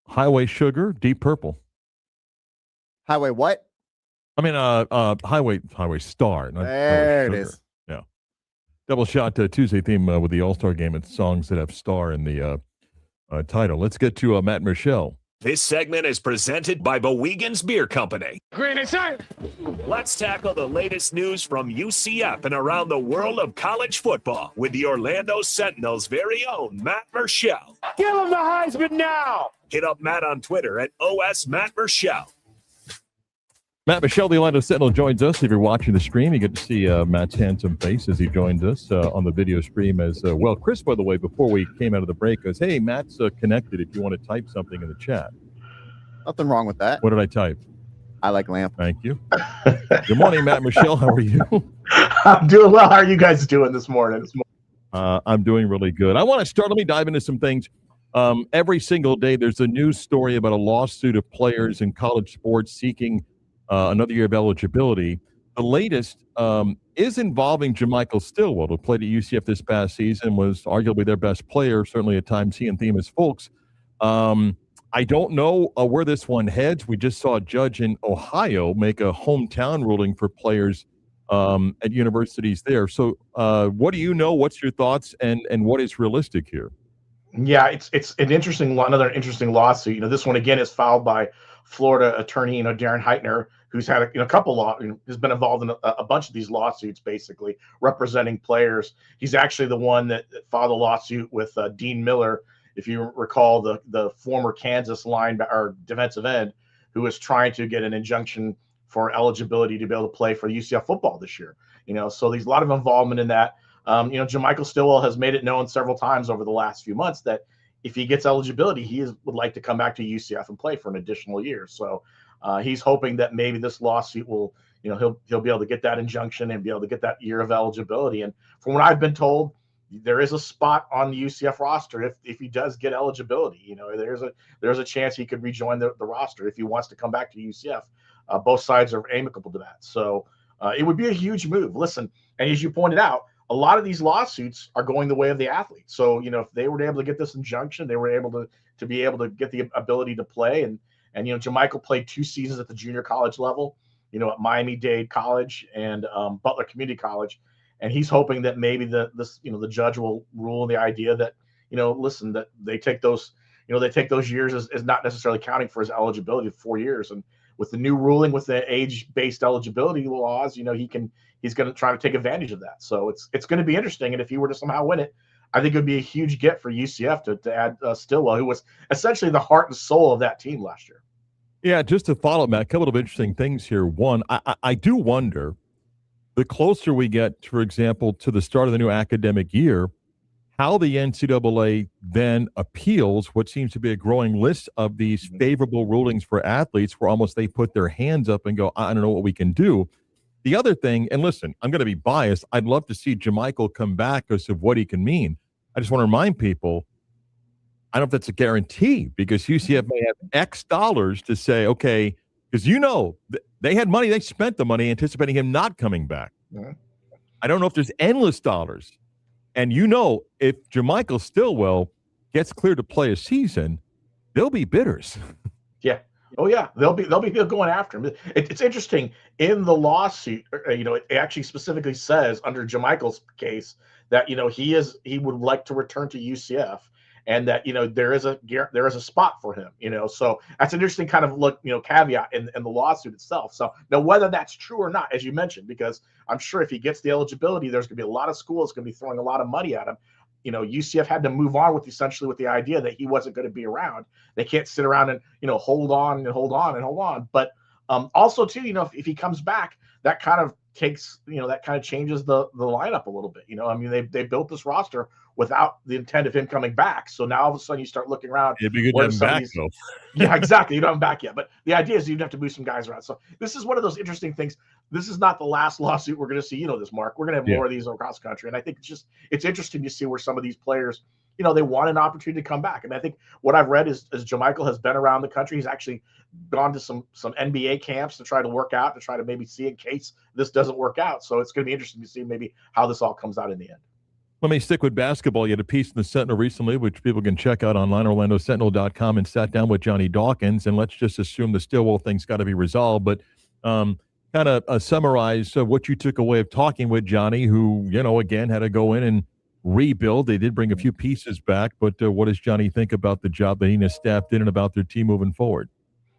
Highway Sugar, Deep Purple. Highway what? I mean, Highway Star, not Highway There it Sugar. is. Yeah. Double shot Tuesday theme with the All Star game. It's songs that have star in the title. Let's get to Matt Michelle. This segment is presented by Bowegan's Beer Company. Green inside. Let's tackle the latest news from UCF and around the world of college football with the Orlando Sentinel's very own Matt Michelle. Give him the Heisman now. Hit up Matt on Twitter at OS Matt Michelle. Matt Michelle, the Orlando Sentinel, joins us. If you're watching the stream, you get to see Matt's handsome face as he joined us on the video stream as well. Chris, by the way, before we came out of the break, goes, hey, Matt's connected if you want to type something in the chat. Nothing wrong with that. What did I type? I like lamp. Thank you. Good morning, Matt Michelle. How are you? I'm doing well. How are you guys doing this morning? I'm doing really good. I want to start. Let me dive into some things. Every single day, there's a news story about a lawsuit of players in college sports seeking another year of eligibility. The latest is involving JaMychal Stillwell, who played at UCF this past season, was arguably their best player, certainly at times he and Themis Folks. I don't know where this one heads. We just saw a judge in Ohio make a hometown ruling for players at universities there. So what do you know? What's your thoughts? And what is realistic here? Yeah, it's an another interesting lawsuit. This one again is filed by Florida attorney, Darren Heitner, who's had a couple has been involved in a bunch of these lawsuits, basically representing players. He's actually the one that filed a lawsuit with Dean Miller, if you recall, the former Kansas or defensive end, who was trying to get an injunction for eligibility to be able to play for UCF football this year. So there's a lot of involvement in that. JaMychal Stillwell has made it known several times over the last few months that if he gets eligibility, would like to come back to UCF and play for an additional year. So he's hoping that maybe this lawsuit will, he'll be able to get that injunction and be able to get that year of eligibility. And from what I've been told, there is a spot on the UCF roster if he does get eligibility. There's a chance he could rejoin the roster if he wants to come back to UCF. Both sides are amicable to that. So it would be a huge move. Listen, and as you pointed out, a lot of these lawsuits are going the way of the athlete. So, if they were able to get this injunction, they were able to be able to get the ability to play. And JaMychal played 2 seasons at the junior college level, at Miami-Dade College and Butler Community College. And he's hoping that maybe the judge will rule the idea that, listen, that they take those years as not necessarily counting for his eligibility of 4 years. And with the new ruling with the age-based eligibility laws, he's going to try to take advantage of that. So it's going to be interesting. And if he were to somehow win it, I think it would be a huge get for UCF to add Stillwell, who was essentially the heart and soul of that team last year. Yeah, just to follow, Matt, a couple of interesting things here. One, I do wonder, the closer we get, for example, to the start of the new academic year, how the NCAA then appeals what seems to be a growing list of these favorable rulings for athletes where almost they put their hands up and go, I don't know what we can do. The other thing, and listen, I'm going to be biased. I'd love to see JaMychal come back because of what he can mean. I just want to remind people, I don't know if that's a guarantee because UCF may have X dollars to say, okay, because they had money, they spent the money anticipating him not coming back. Mm-hmm. I don't know if there's endless dollars. And if JaMychal Stillwell gets cleared to play a season, there'll be bidders. Yeah. Oh yeah, they'll be going after him. It's interesting in the lawsuit. It actually specifically says under JaMychal's case that he would like to return to UCF, and that there is a spot for him. So that's an interesting kind of caveat in the lawsuit itself. So now whether that's true or not, as you mentioned, because I'm sure if he gets the eligibility, there's going to be a lot of schools going to be throwing a lot of money at him. UCF had to move on with the idea that he wasn't going to be around. They can't sit around and, hold on. But also too, if he comes back, that kind of takes, that kind of changes the lineup a little bit. They built this roster without the intent of him coming back. So now all of a sudden you start looking around. It'd be good to have him back, though. Yeah, exactly. You don't have him back yet. But the idea is you'd have to move some guys around. So this is one of those interesting things. This is not the last lawsuit we're going to see. This, Mark. We're going to have more of these across the country. And I think it's interesting to see where some of these players, they want an opportunity to come back. I think what I've read is JaMychal has been around the country. He's actually gone to some NBA camps to try to work out, to try to maybe see in case this doesn't work out. So it's going to be interesting to see maybe how this all comes out in the end. Let me stick with basketball. You had a piece in the Sentinel recently, which people can check out online, OrlandoSentinel.com, and sat down with Johnny Dawkins. And let's just assume the Stillwell thing's got to be resolved. But kind of summarize what you took away of talking with Johnny, who, again, had to go in and rebuild. They did bring a few pieces back. But what does Johnny think about the job that he and his staff did and about their team moving forward?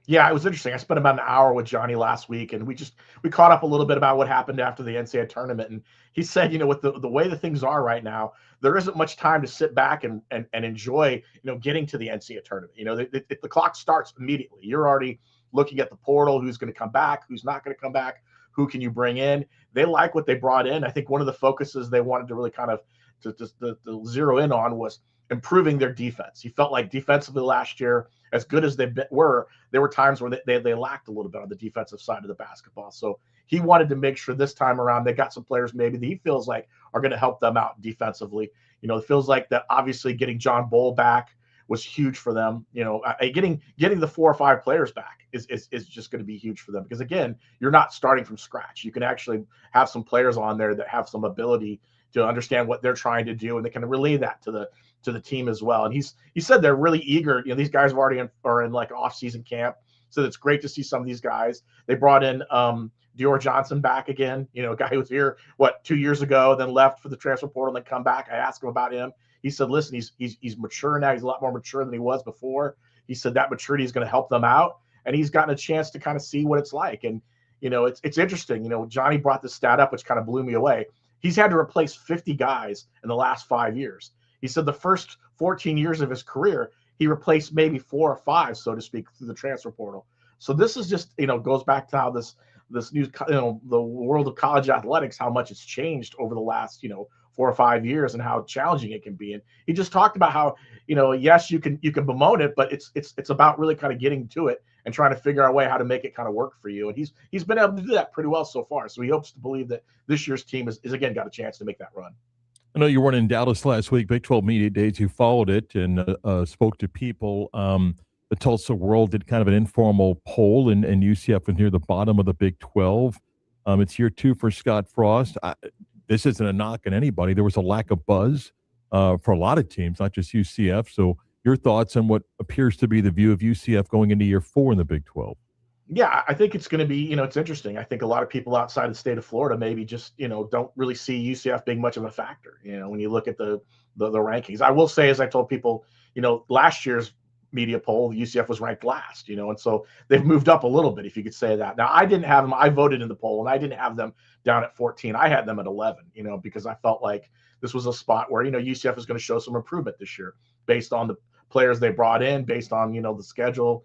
Yeah, it was interesting. I spent about an hour with Johnny last week, and we caught up a little bit about what happened after the NCAA tournament. And he said, with the way the things are right now, there isn't much time to sit back and enjoy, getting to the NCAA tournament. The clock starts immediately. You're already looking at the portal, who's going to come back, who's not going to come back, who can you bring in. They like what they brought in. I think one of the focuses they wanted to really kind of to zero in on was improving their defense. He felt like defensively last year, as good as they were, there were times where they lacked a little bit on the defensive side of the basketball. So he wanted to make sure this time around they got some players maybe that he feels like are going to help them out defensively. It feels like that obviously getting John Bull back was huge for them. Getting the 4 or 5 players back is just going to be huge for them, because again, you're not starting from scratch. You can actually have some players on there that have some ability to understand what they're trying to do, and they can relay that to the team as well. And he said they're really eager. These guys are in like off-season camp, so it's great to see some of these guys. They brought in Dior Johnson back again, a guy who was here 2 years ago, then left for the transfer portal and then come back. I asked him about him. He said, listen, he's mature now. He's a lot more mature than he was before. He said that maturity is going to help them out, and he's gotten a chance to kind of see what it's like. And it's interesting. Johnny brought this stat up, which kind of blew me away. He's had to replace 50 guys in the last 5 years. He said the first 14 years of his career, he replaced maybe 4 or 5, so to speak, through the transfer portal. So this is just, goes back to how this new, the world of college athletics, how much it's changed over the last, 4 or 5 years, and how challenging it can be. And he just talked about how, yes, you can bemoan it, but it's about really kind of getting to it and trying to figure out a way how to make it kind of work for you. And he's been able to do that pretty well so far. So he hopes to believe that this year's team is again got a chance to make that run. I know you weren't in Dallas last week, Big 12 Media Days. You followed it and spoke to people. The Tulsa World did kind of an informal poll, and UCF was near the bottom of the Big 12. It's year 2 for Scott Frost. This isn't a knock on anybody. There was a lack of buzz for a lot of teams, not just UCF. So your thoughts on what appears to be the view of UCF going into year 4 in the Big 12? Yeah, I think it's going to be, it's interesting. I think a lot of people outside the state of Florida maybe just, don't really see UCF being much of a factor, when you look at the rankings. I will say, as I told people, last year's media poll, UCF was ranked last, and so they've moved up a little bit, if you could say that. Now, I didn't have them. I voted in the poll, and I didn't have them down at 14. I had them at 11, because I felt like this was a spot where, UCF is going to show some improvement this year based on the players they brought in, based on, the schedule.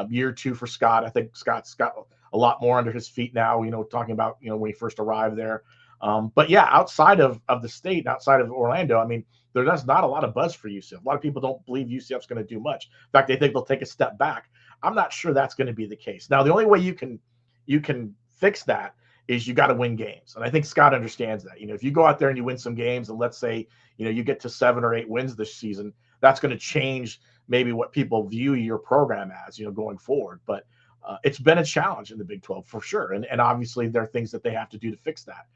Year 2 for Scott. I think Scott's got a lot more under his feet now, talking about, when he first arrived there. But yeah, outside of the state, outside of Orlando, I mean, there's not a lot of buzz for UCF. A lot of people don't believe UCF's going to do much. In fact, they think they'll take a step back. I'm not sure that's going to be the case. Now, the only way you can fix that is you got to win games. And I think Scott understands that. If you go out there and you win some games, and let's say, you get to 7 or 8 wins this season, that's going to change maybe what people view your program as, going forward. But it's been a challenge in the Big 12 for sure. And obviously there are things that they have to do to fix that.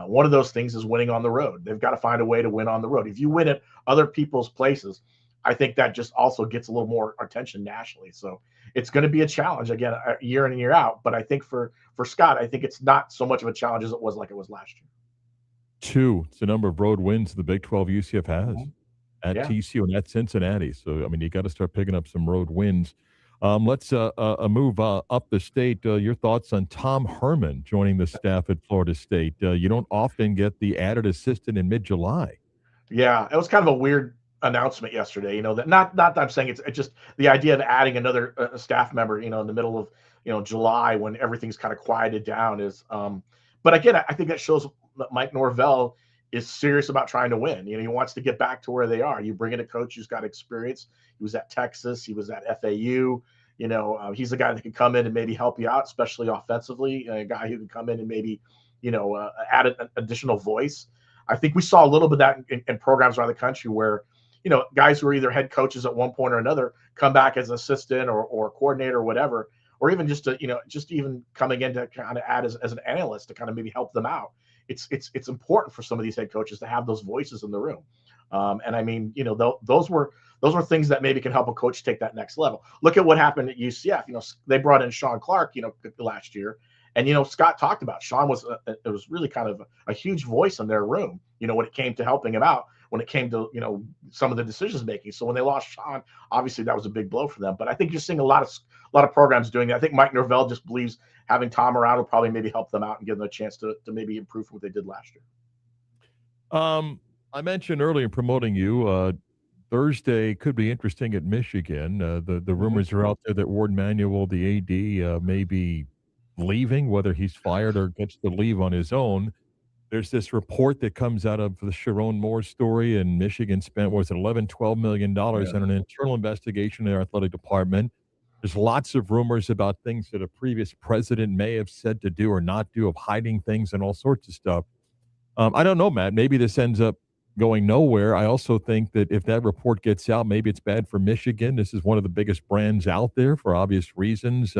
One of those things is winning on the road. They've got to find a way to win on the road. If you win at other people's places, I think that just also gets a little more attention nationally. So it's going to be a challenge again, year in and year out. But I think for Scott, I think it's not so much of a challenge as it was like it was last year. 2. It's the number of road wins the Big 12 UCF has at TCU and at Cincinnati. So, I mean, you got to start picking up some road wins. Let's move up the state. Your thoughts on Tom Herman joining the staff at Florida State? You don't often get the added assistant in mid-July. Yeah, it was kind of a weird announcement yesterday. That not that I'm saying it's just the idea of adding another staff member, in the middle of July when everything's kind of quieted down is. But again, I think that shows that Mike Norvell is serious about trying to win. He wants to get back to where they are. You bring in a coach who's got experience. He was at Texas. He was at FAU. He's a guy that can come in and maybe help you out, especially offensively. A guy who can come in and maybe, add an additional voice. I think we saw a little bit of that in programs around the country where, guys who are either head coaches at one point or another come back as an assistant or coordinator or whatever, or even just even coming in to kind of add as an analyst to kind of maybe help them out. it's important for some of these head coaches to have those voices in the room. And I mean, those were things that maybe can help a coach take that next level. Look at what happened at UCF. They brought in Sean Clark, last year, and Scott talked about Sean was it was really kind of a huge voice in their room. When it came to helping him out, when it came to some of the decisions making. So when they lost Sean, obviously that was a big blow for them. But I think you're seeing a lot of programs doing that. I think Mike Norvell just believes having Tom around will probably maybe help them out and give them a chance to maybe improve from what they did last year. I mentioned earlier promoting you. Thursday could be interesting at Michigan. The rumors are out there that Ward Manuel, the AD, may be leaving, whether he's fired or gets to leave on his own. There's this report that comes out of the Sharon Moore story, and Michigan spent, $11-12 million on an internal investigation in their athletic department. There's lots of rumors about things that a previous president may have said to do or not do, of hiding things and all sorts of stuff. I don't know, Matt. Maybe this ends up going nowhere. I also think that if that report gets out, maybe it's bad for Michigan. This is one of the biggest brands out there for obvious reasons.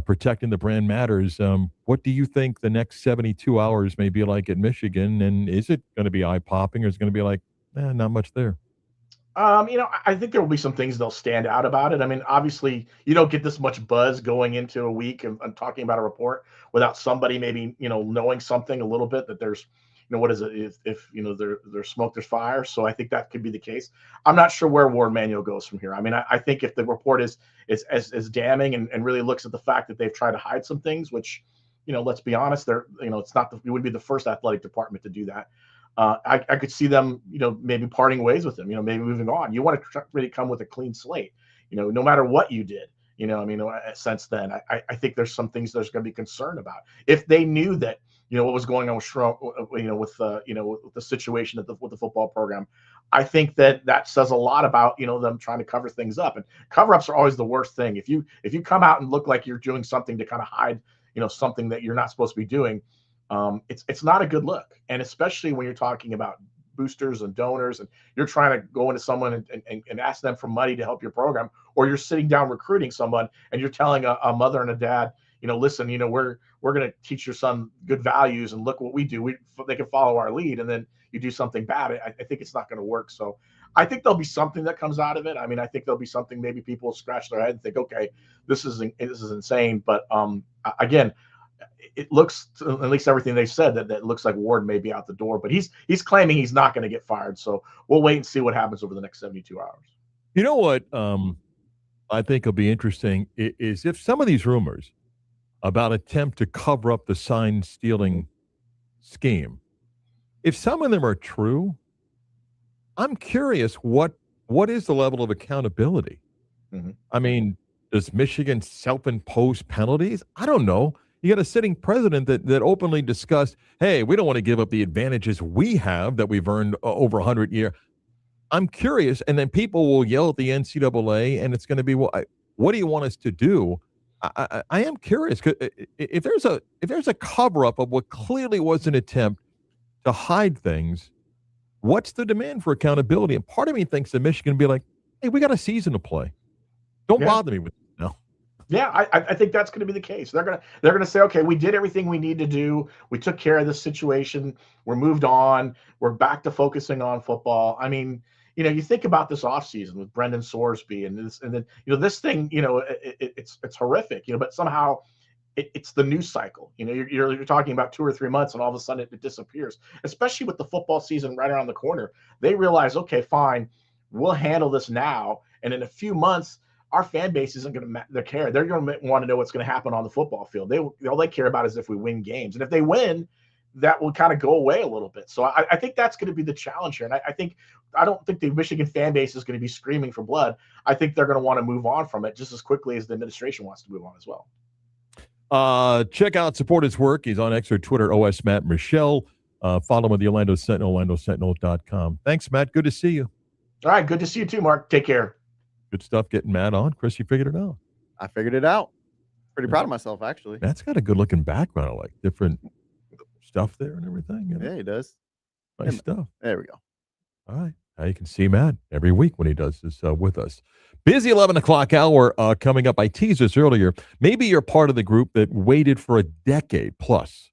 Protecting the brand matters. What do you think the next 72 hours may be like at Michigan? And is it going to be eye-popping, or is it going to be like, not much there? I think there will be some things that'll stand out about it. I mean, obviously, you don't get this much buzz going into a week and talking about a report without somebody maybe, knowing something a little bit, that there's, what is it? If there's smoke, there's fire. So I think that could be the case. I'm not sure where Ward Manuel goes from here. I mean, I think if the report is as damning and really looks at the fact that they've tried to hide some things, which, let's be honest, it wouldn't be the first athletic department to do that. I could see them, maybe parting ways with him, maybe moving on. You want to really come with a clean slate, no matter what you did, since then. I think there's some things there's going to be concerned about. If they knew that, what was going on with with the situation with the football program, I think that says a lot about, them trying to cover things up. And cover-ups are always the worst thing. If you come out and look like you're doing something to kind of hide, something that you're not supposed to be doing, it's not a good look. And especially when you're talking about boosters and donors, and you're trying to go into someone and ask them for money to help your program, or you're sitting down recruiting someone and you're telling a mother and a dad, listen, we're going to teach your son good values, and look what we do. They can follow our lead, and then you do something bad. I think it's not going to work. So I think there'll be something that comes out of it. I mean, I think there'll be something, maybe people will scratch their head and think, okay, this is insane. But again, it looks, at least everything they said, that looks like Ward may be out the door, but he's claiming he's not going to get fired. So we'll wait and see what happens over the next 72 hours. You know what I think will be interesting is if some of these rumors about attempt to cover up the sign stealing scheme, if some of them are true, I'm curious what is the level of accountability? Mm-hmm. I mean, does Michigan self-impose penalties? I don't know. You got a sitting president that openly discussed, hey, we don't want to give up the advantages we have that we've earned over 100 years. I'm curious, and then people will yell at the NCAA, and it's going to be, well, what do you want us to do? I am curious, because if there's a cover-up of what clearly was an attempt to hide things, what's the demand for accountability? And part of me thinks that Michigan will be like, hey, we got a season to play. Don't bother me with it now. Yeah, I think that's going to be the case. They're gonna say, okay, we did everything we need to do. We took care of this situation. We're moved on. We're back to focusing on football. I mean, you think about this offseason with Brendan Sorsby and then this thing, it's horrific, but somehow it's the news cycle. You're talking about 2 or 3 months, and all of a sudden it disappears. Especially with the football season right around the corner, they realize, okay, fine, we'll handle this now, and in a few months, our fan base isn't going to care. They're going to want to know what's going to happen on the football field. All they care about is if we win games, and if they win, that will kind of go away a little bit. So I think that's going to be the challenge here. And I don't think the Michigan fan base is going to be screaming for blood. I think they're going to want to move on from it just as quickly as the administration wants to move on as well. Check out, support his work. He's on X or Twitter, OS Matt Michelle. Follow him at the Orlando Sentinel, OrlandoSentinel.com. Thanks, Matt. Good to see you. All right. Good to see you too, Mark. Take care. Good stuff getting Matt on. Chris, you figured it out. I figured it out. Pretty proud of myself, actually. Matt's got a good-looking background. I like different stuff there and everything. Yeah, he does. Nice stuff. There we go. All right. Now you can see Matt every week when he does this with us. Busy 11 o'clock hour coming up. I teased this earlier. Maybe you're part of the group that waited for a decade plus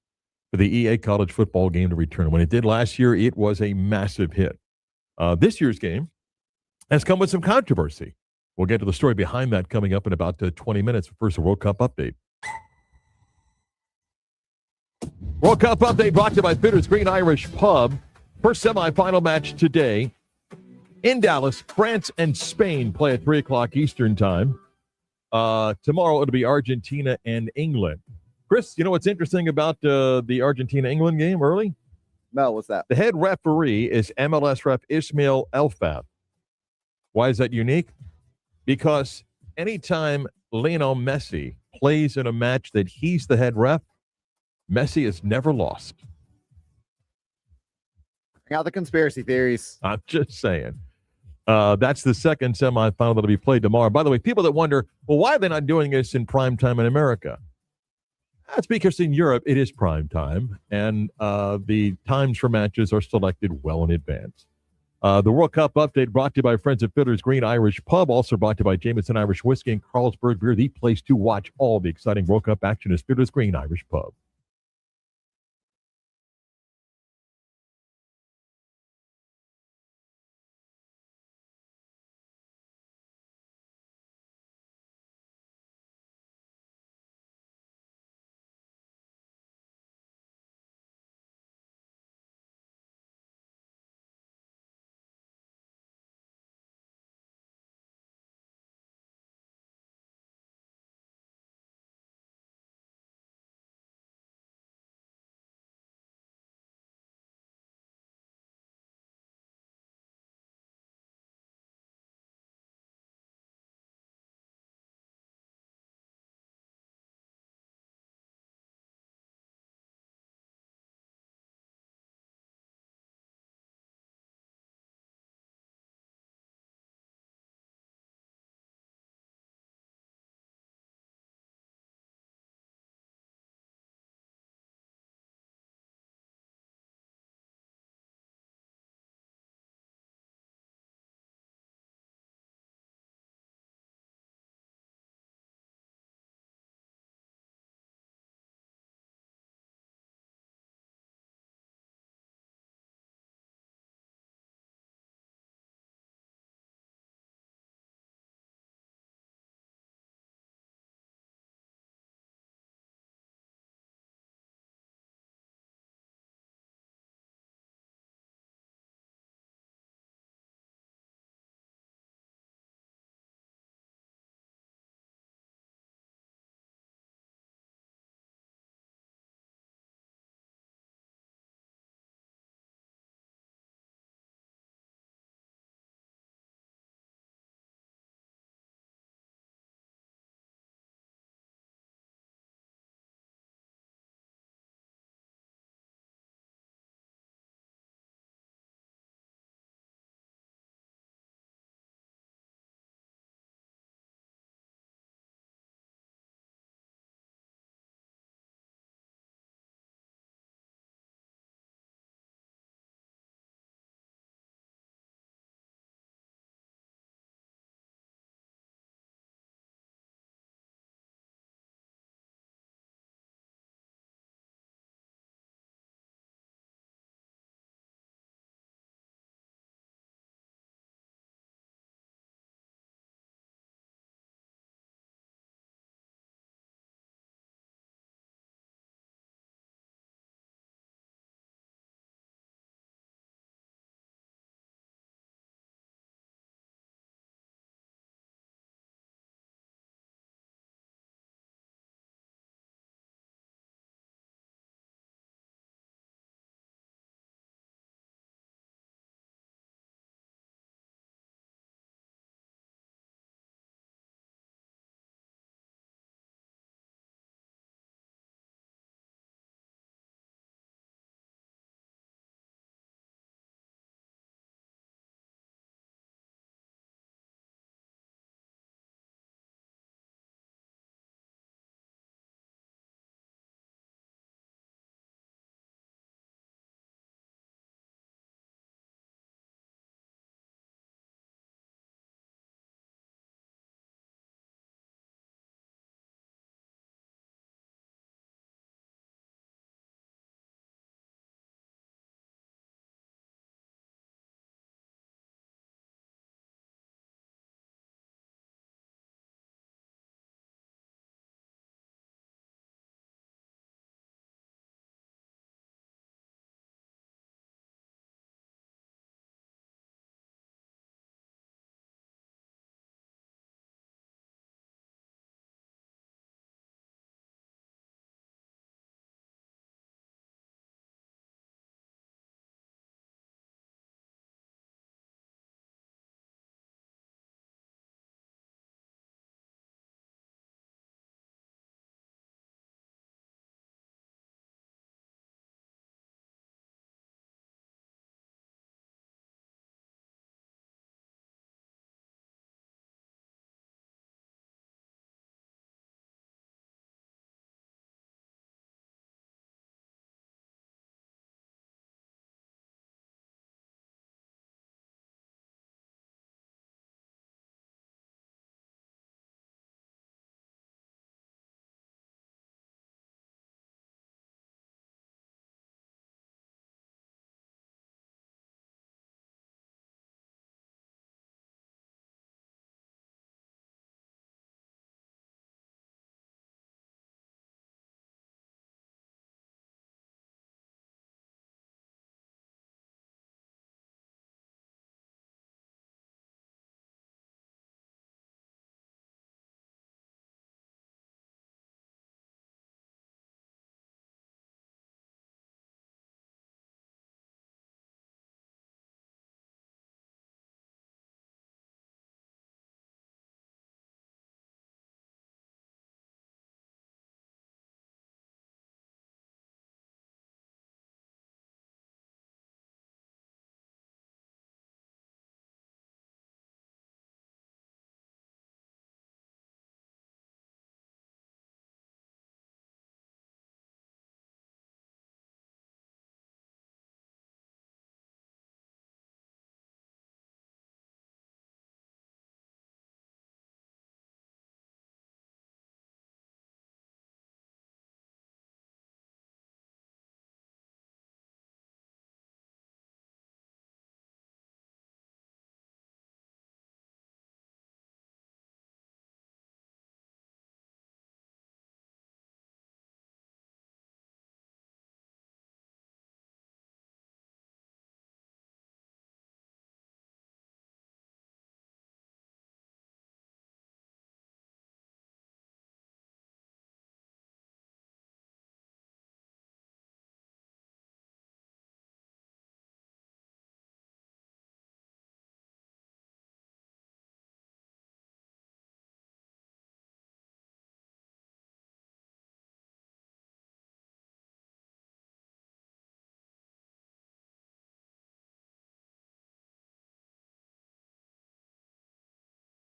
for the EA college football game to return. When it did last year, it was a massive hit. This year's game has come with some controversy. We'll get to the story behind that coming up in about 20 minutes. First, a World Cup update. World Cup update brought to you by Fitter's Green Irish Pub. First semifinal match today in Dallas. France and Spain play at 3 o'clock Eastern time. Tomorrow it'll be Argentina and England. Chris, you know what's interesting about the Argentina-England game early? No, what's that? The head referee is MLS ref Ismail Elfat. Why is that unique? Because anytime Lionel Messi plays in a match that he's the head ref, Messi has never lost. Bring out the conspiracy theories. I'm just saying. That's the second semifinal that'll be played tomorrow. By the way, people that wonder, well, why are they not doing this in prime time in America? That's because in Europe, it is prime time, and the times for matches are selected well in advance. The World Cup update brought to you by friends at Fiddler's Green Irish Pub, also brought to you by Jameson Irish Whiskey and Carlsberg Beer. The place to watch all the exciting World Cup action is Fiddler's Green Irish Pub.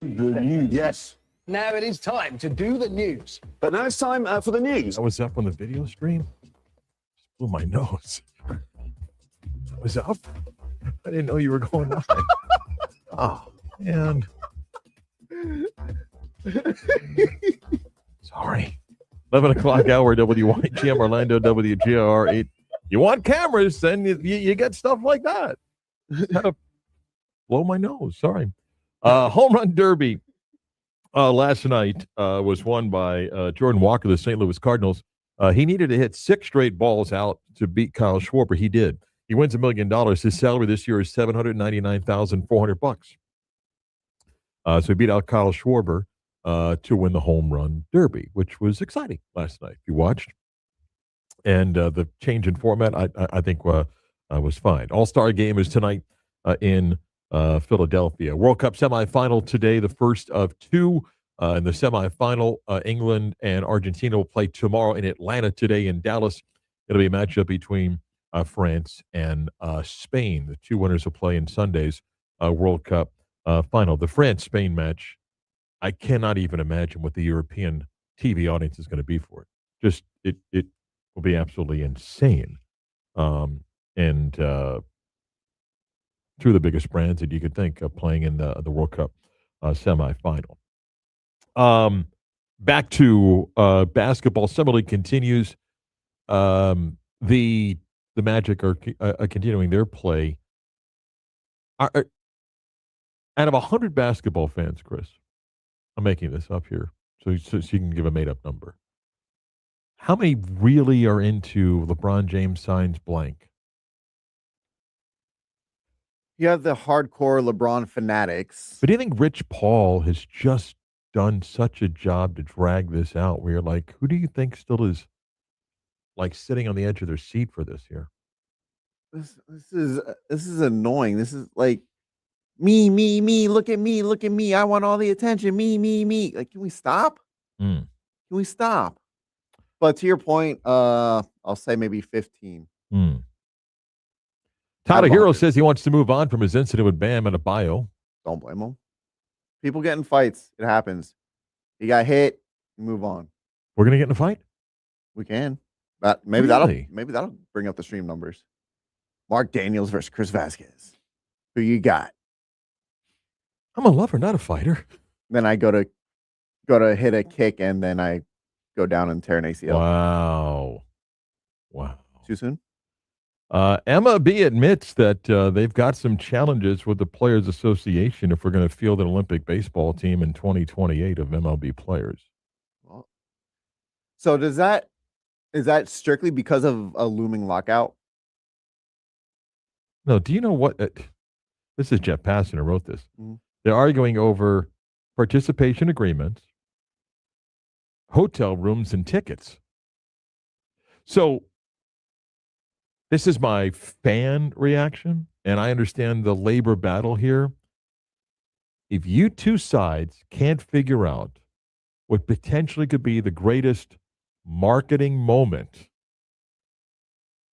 The news. Yes. Now it is time to do the news. But now it's time for the news. I was up on the video stream. Just blew my nose. I was up. I didn't know you were going on. Oh, man. Sorry. 11 o'clock hour, WYGM Orlando, WGR 8. You want cameras, then you get stuff like that. Kind of blow my nose. Sorry. Home run derby last night was won by Jordan Walker, the St. Louis Cardinals. He needed to hit 6 straight balls out to beat Kyle Schwarber. He did. He wins $1 million. His salary this year is $799,400. So he beat out Kyle Schwarber to win the home run derby, which was exciting last night. You watched, and the change in format, I think, was fine. All-Star game is tonight in Philadelphia. World Cup semifinal today, the first of 2. In the semifinal, England and Argentina will play tomorrow in Atlanta. Today in Dallas, it'll be a matchup between France and Spain. The 2 winners will play in Sunday's World Cup final. The France-Spain match, I cannot even imagine what the European TV audience is going to be for it. Just it will be absolutely insane. And 2 of the biggest brands that you could think of playing in the World Cup semifinal. Back to basketball. Summer League continues. The Magic are continuing their play. Out of 100 basketball fans, Chris, I'm making this up here, so you can give a made-up number. How many really are into LeBron James signs blank? You have the hardcore LeBron fanatics. But do you think Rich Paul has just done such a job to drag this out where you're like, who do you think still is like sitting on the edge of their seat for this here? This is annoying. This is like me, look at me. I want all the attention. Me. Like, can we stop? Mm. Can we stop? But to your point, I'll say maybe 15. Mm. Tyler Hero says he wants to move on from his incident with Bam in a bio. Don't blame him. People get in fights. It happens. He got hit. You move on. We're gonna get in a fight. We can. But maybe Really? that'll bring up the stream numbers. Marc Daniels versus Chris Vasquez. Who you got? I'm a lover, not a fighter. Then I go to hit a kick, and then I go down and tear an ACL. Wow. Too soon? Emma B admits that they've got some challenges with the Players Association if we're going to field an Olympic baseball team in 2028 of MLB players. Well, so is that strictly because of a looming lockout? No, do you know what? This is Jeff Passan who wrote this. Mm-hmm. They're arguing over participation agreements, hotel rooms, and tickets. So this is my fan reaction, and I understand the labor battle here. If you two sides can't figure out what potentially could be the greatest marketing moment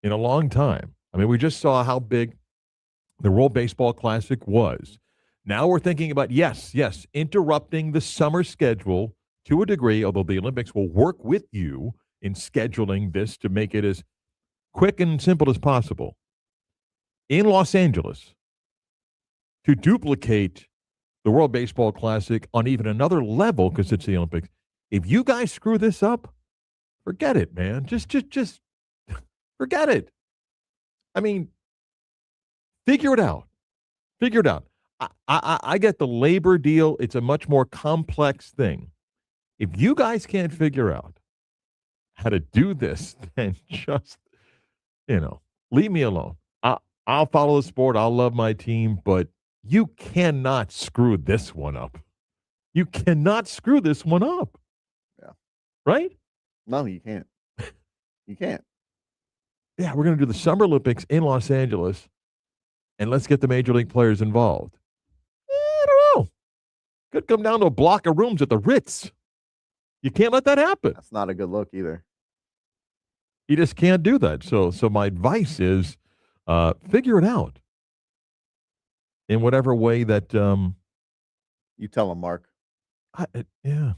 in a long time, I mean, we just saw how big the World Baseball Classic was. Now we're thinking about, yes, interrupting the summer schedule to a degree, although the Olympics will work with you in scheduling this to make it as quick and simple as possible. In Los Angeles, to duplicate the World Baseball Classic on even another level, because it's the Olympics, if you guys screw this up, forget it, man. Just forget it. I mean, figure it out. I get the labor deal. It's a much more complex thing. If you guys can't figure out how to do this, then just, leave me alone. I'll follow the sport. I'll love my team, but you cannot screw this one up. You cannot screw this one up. Yeah. Right? No, you can't. You can't. Yeah, we're going to do the Summer Olympics in Los Angeles, and let's get the major league players involved. I don't know. Could come down to a block of rooms at the Ritz. You can't let that happen. That's not a good look either. You just can't do that. So my advice is figure it out in whatever way that You tell him, Mark. Yeah.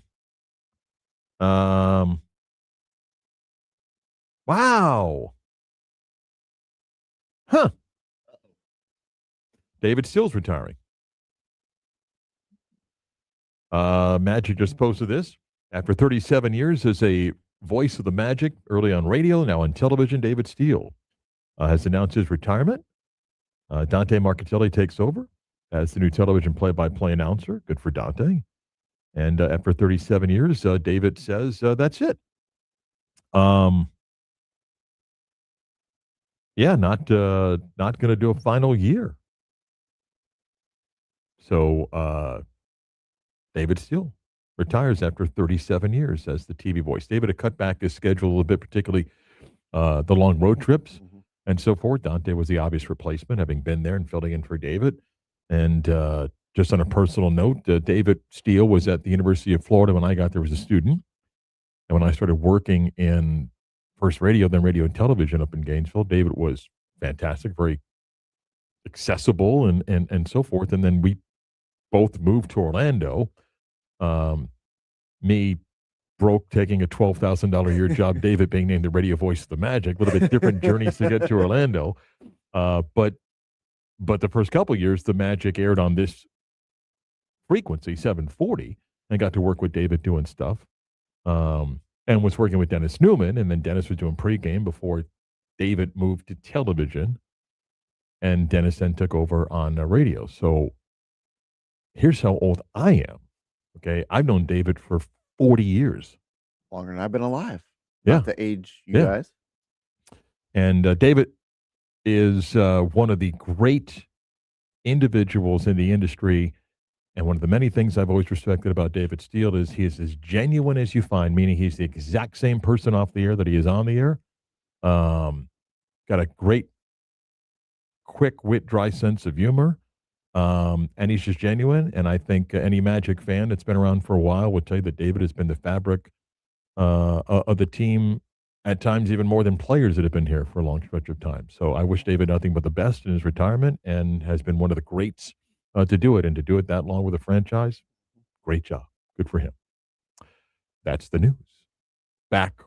Wow. Huh. David Steele's retiring. Magic just posted this. After 37 years as a voice of the Magic, early on radio, now on television, David Steele has announced his retirement. Dante Marchitelli takes over as the new television play-by-play announcer. Good for Dante. And after 37 years, David says that's it. Yeah, not going to do a final year. So David Steele retires after 37 years as the TV voice. David had cut back his schedule a little bit, particularly the long road trips and so forth. Dante was the obvious replacement, having been there and filling in for David. And just on a personal note, David Steele was at the University of Florida when I got there as a student. And when I started working in first radio, then radio and television up in Gainesville, David was fantastic, very accessible and so forth. And then we both moved to Orlando. Me broke taking a $12,000 a year job, David being named the radio voice of the Magic, a little bit different journeys to get to Orlando. But the first couple of years, the Magic aired on this frequency, 740, and got to work with David doing stuff. And was working with Dennis Newman, and then Dennis was doing pregame before David moved to television, and Dennis then took over on radio. So here's how old I am. Okay, I've known David for 40 years. Longer than I've been alive. Yeah. Not to age you guys. And David is one of the great individuals in the industry. And one of the many things I've always respected about David Steele is he is as genuine as you find, meaning he's the exact same person off the air that he is on the air. Got a great, quick wit, dry sense of humor. And he's just genuine. And I think any Magic fan that's been around for a while would tell you that David has been the fabric of the team, at times even more than players that have been here for a long stretch of time. So I wish David nothing but the best in his retirement, and has been one of the greats to do it, and to do it that long with a franchise. Great job. Good for him. That's the news. Back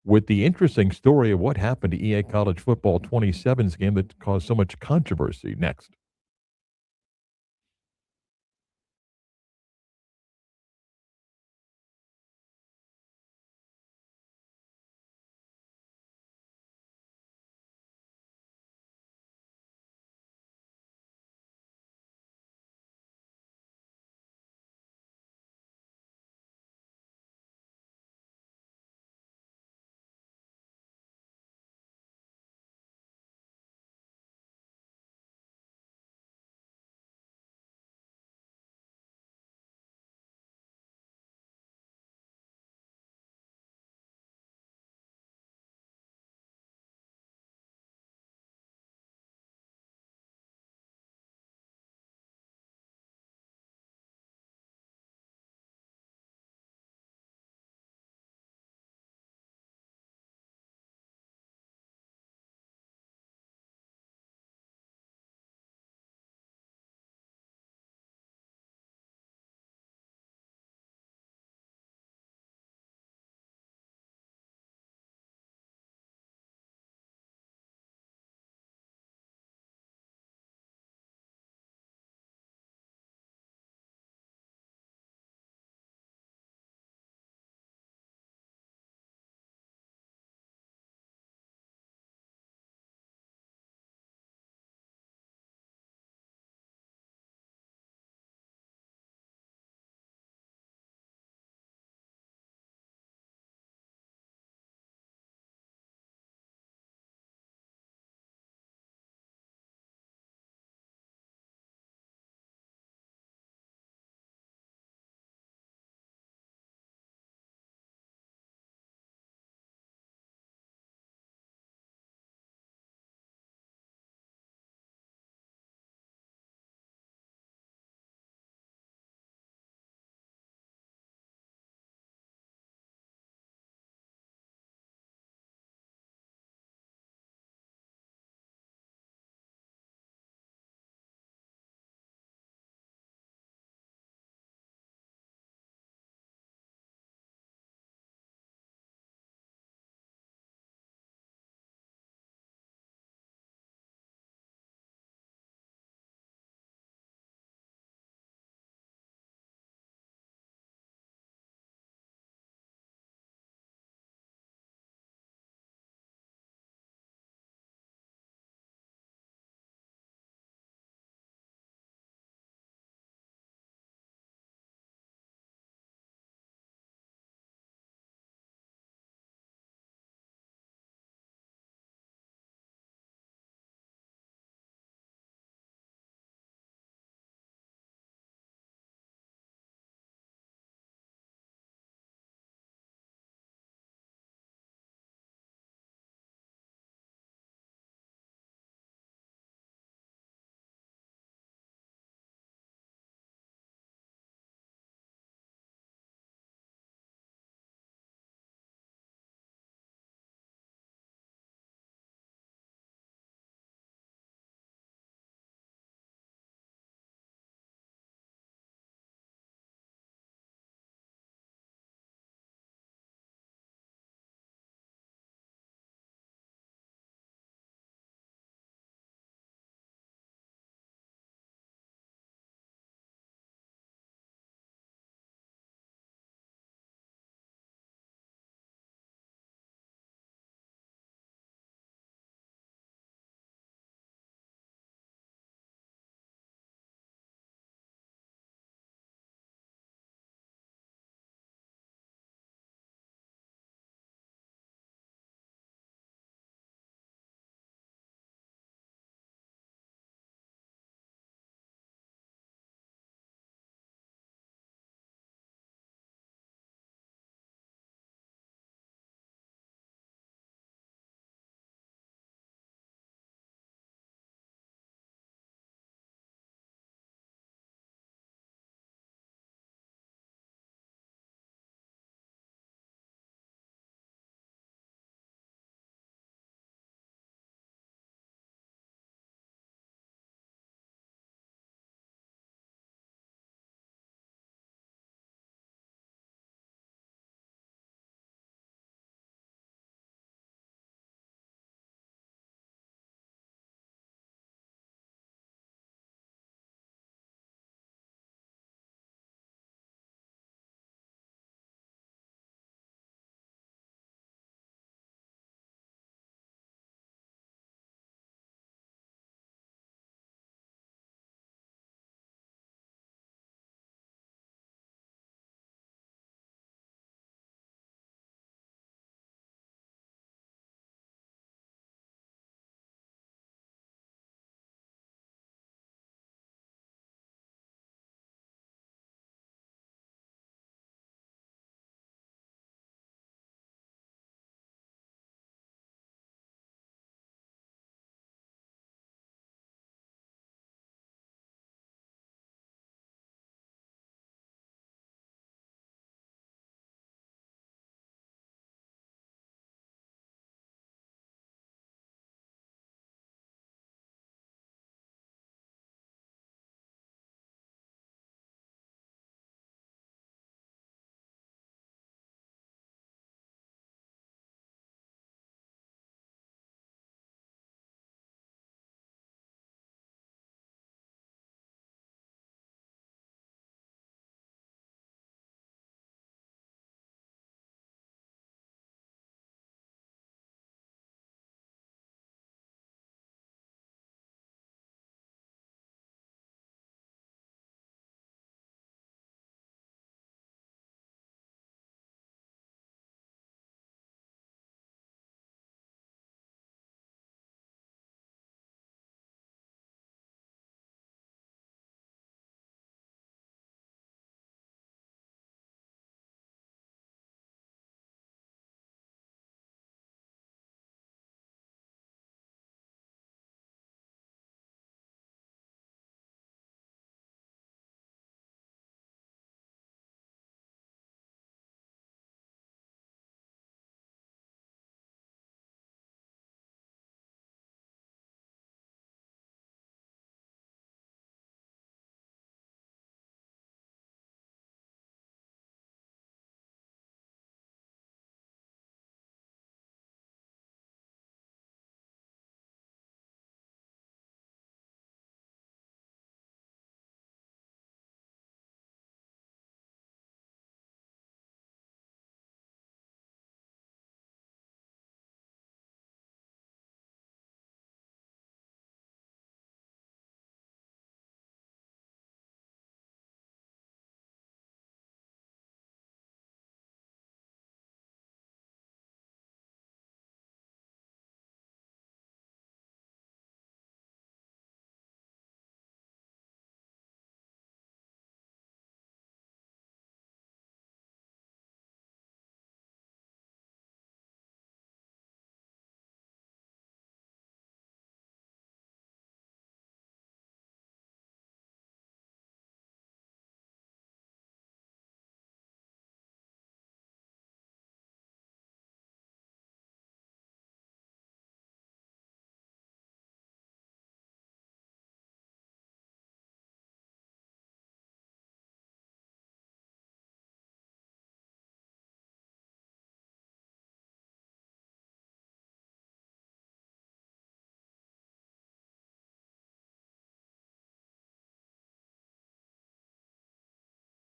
with the interesting story of what happened to EA College Football 27's game that caused so much controversy next.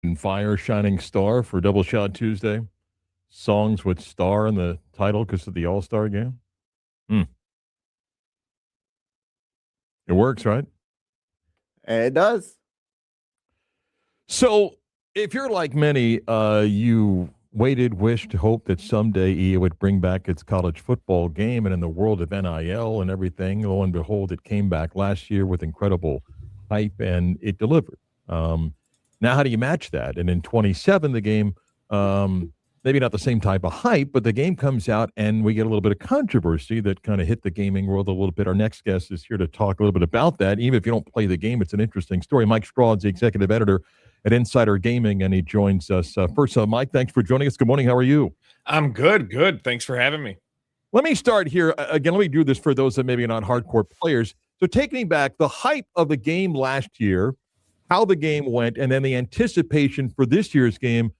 And Fire Shining Star for Double Shot Tuesday. Songs with star in the title because of the All-Star game. It works, right? It does. So, if you're like many, you waited, wished, hoped that someday EA would bring back its college football game, and in the world of NIL and everything, lo and behold, it came back last year with incredible hype, and it delivered. Now, how do you match that? And in 27, the game, maybe not the same type of hype, but the game comes out, and we get a little bit of controversy that kind of hit the gaming world a little bit. Our next guest is here to talk a little bit about that. Even if you don't play the game, it's an interesting story. Mike Straw is the executive editor at Insider Gaming, and he joins us. First, Mike, thanks for joining us. Good morning. How are you? I'm good. Good. Thanks for having me. Let me start here. Again, let me do this for those that maybe are not hardcore players. So take me back, the hype of the game last year, how the game went, and then the anticipation for this year's game.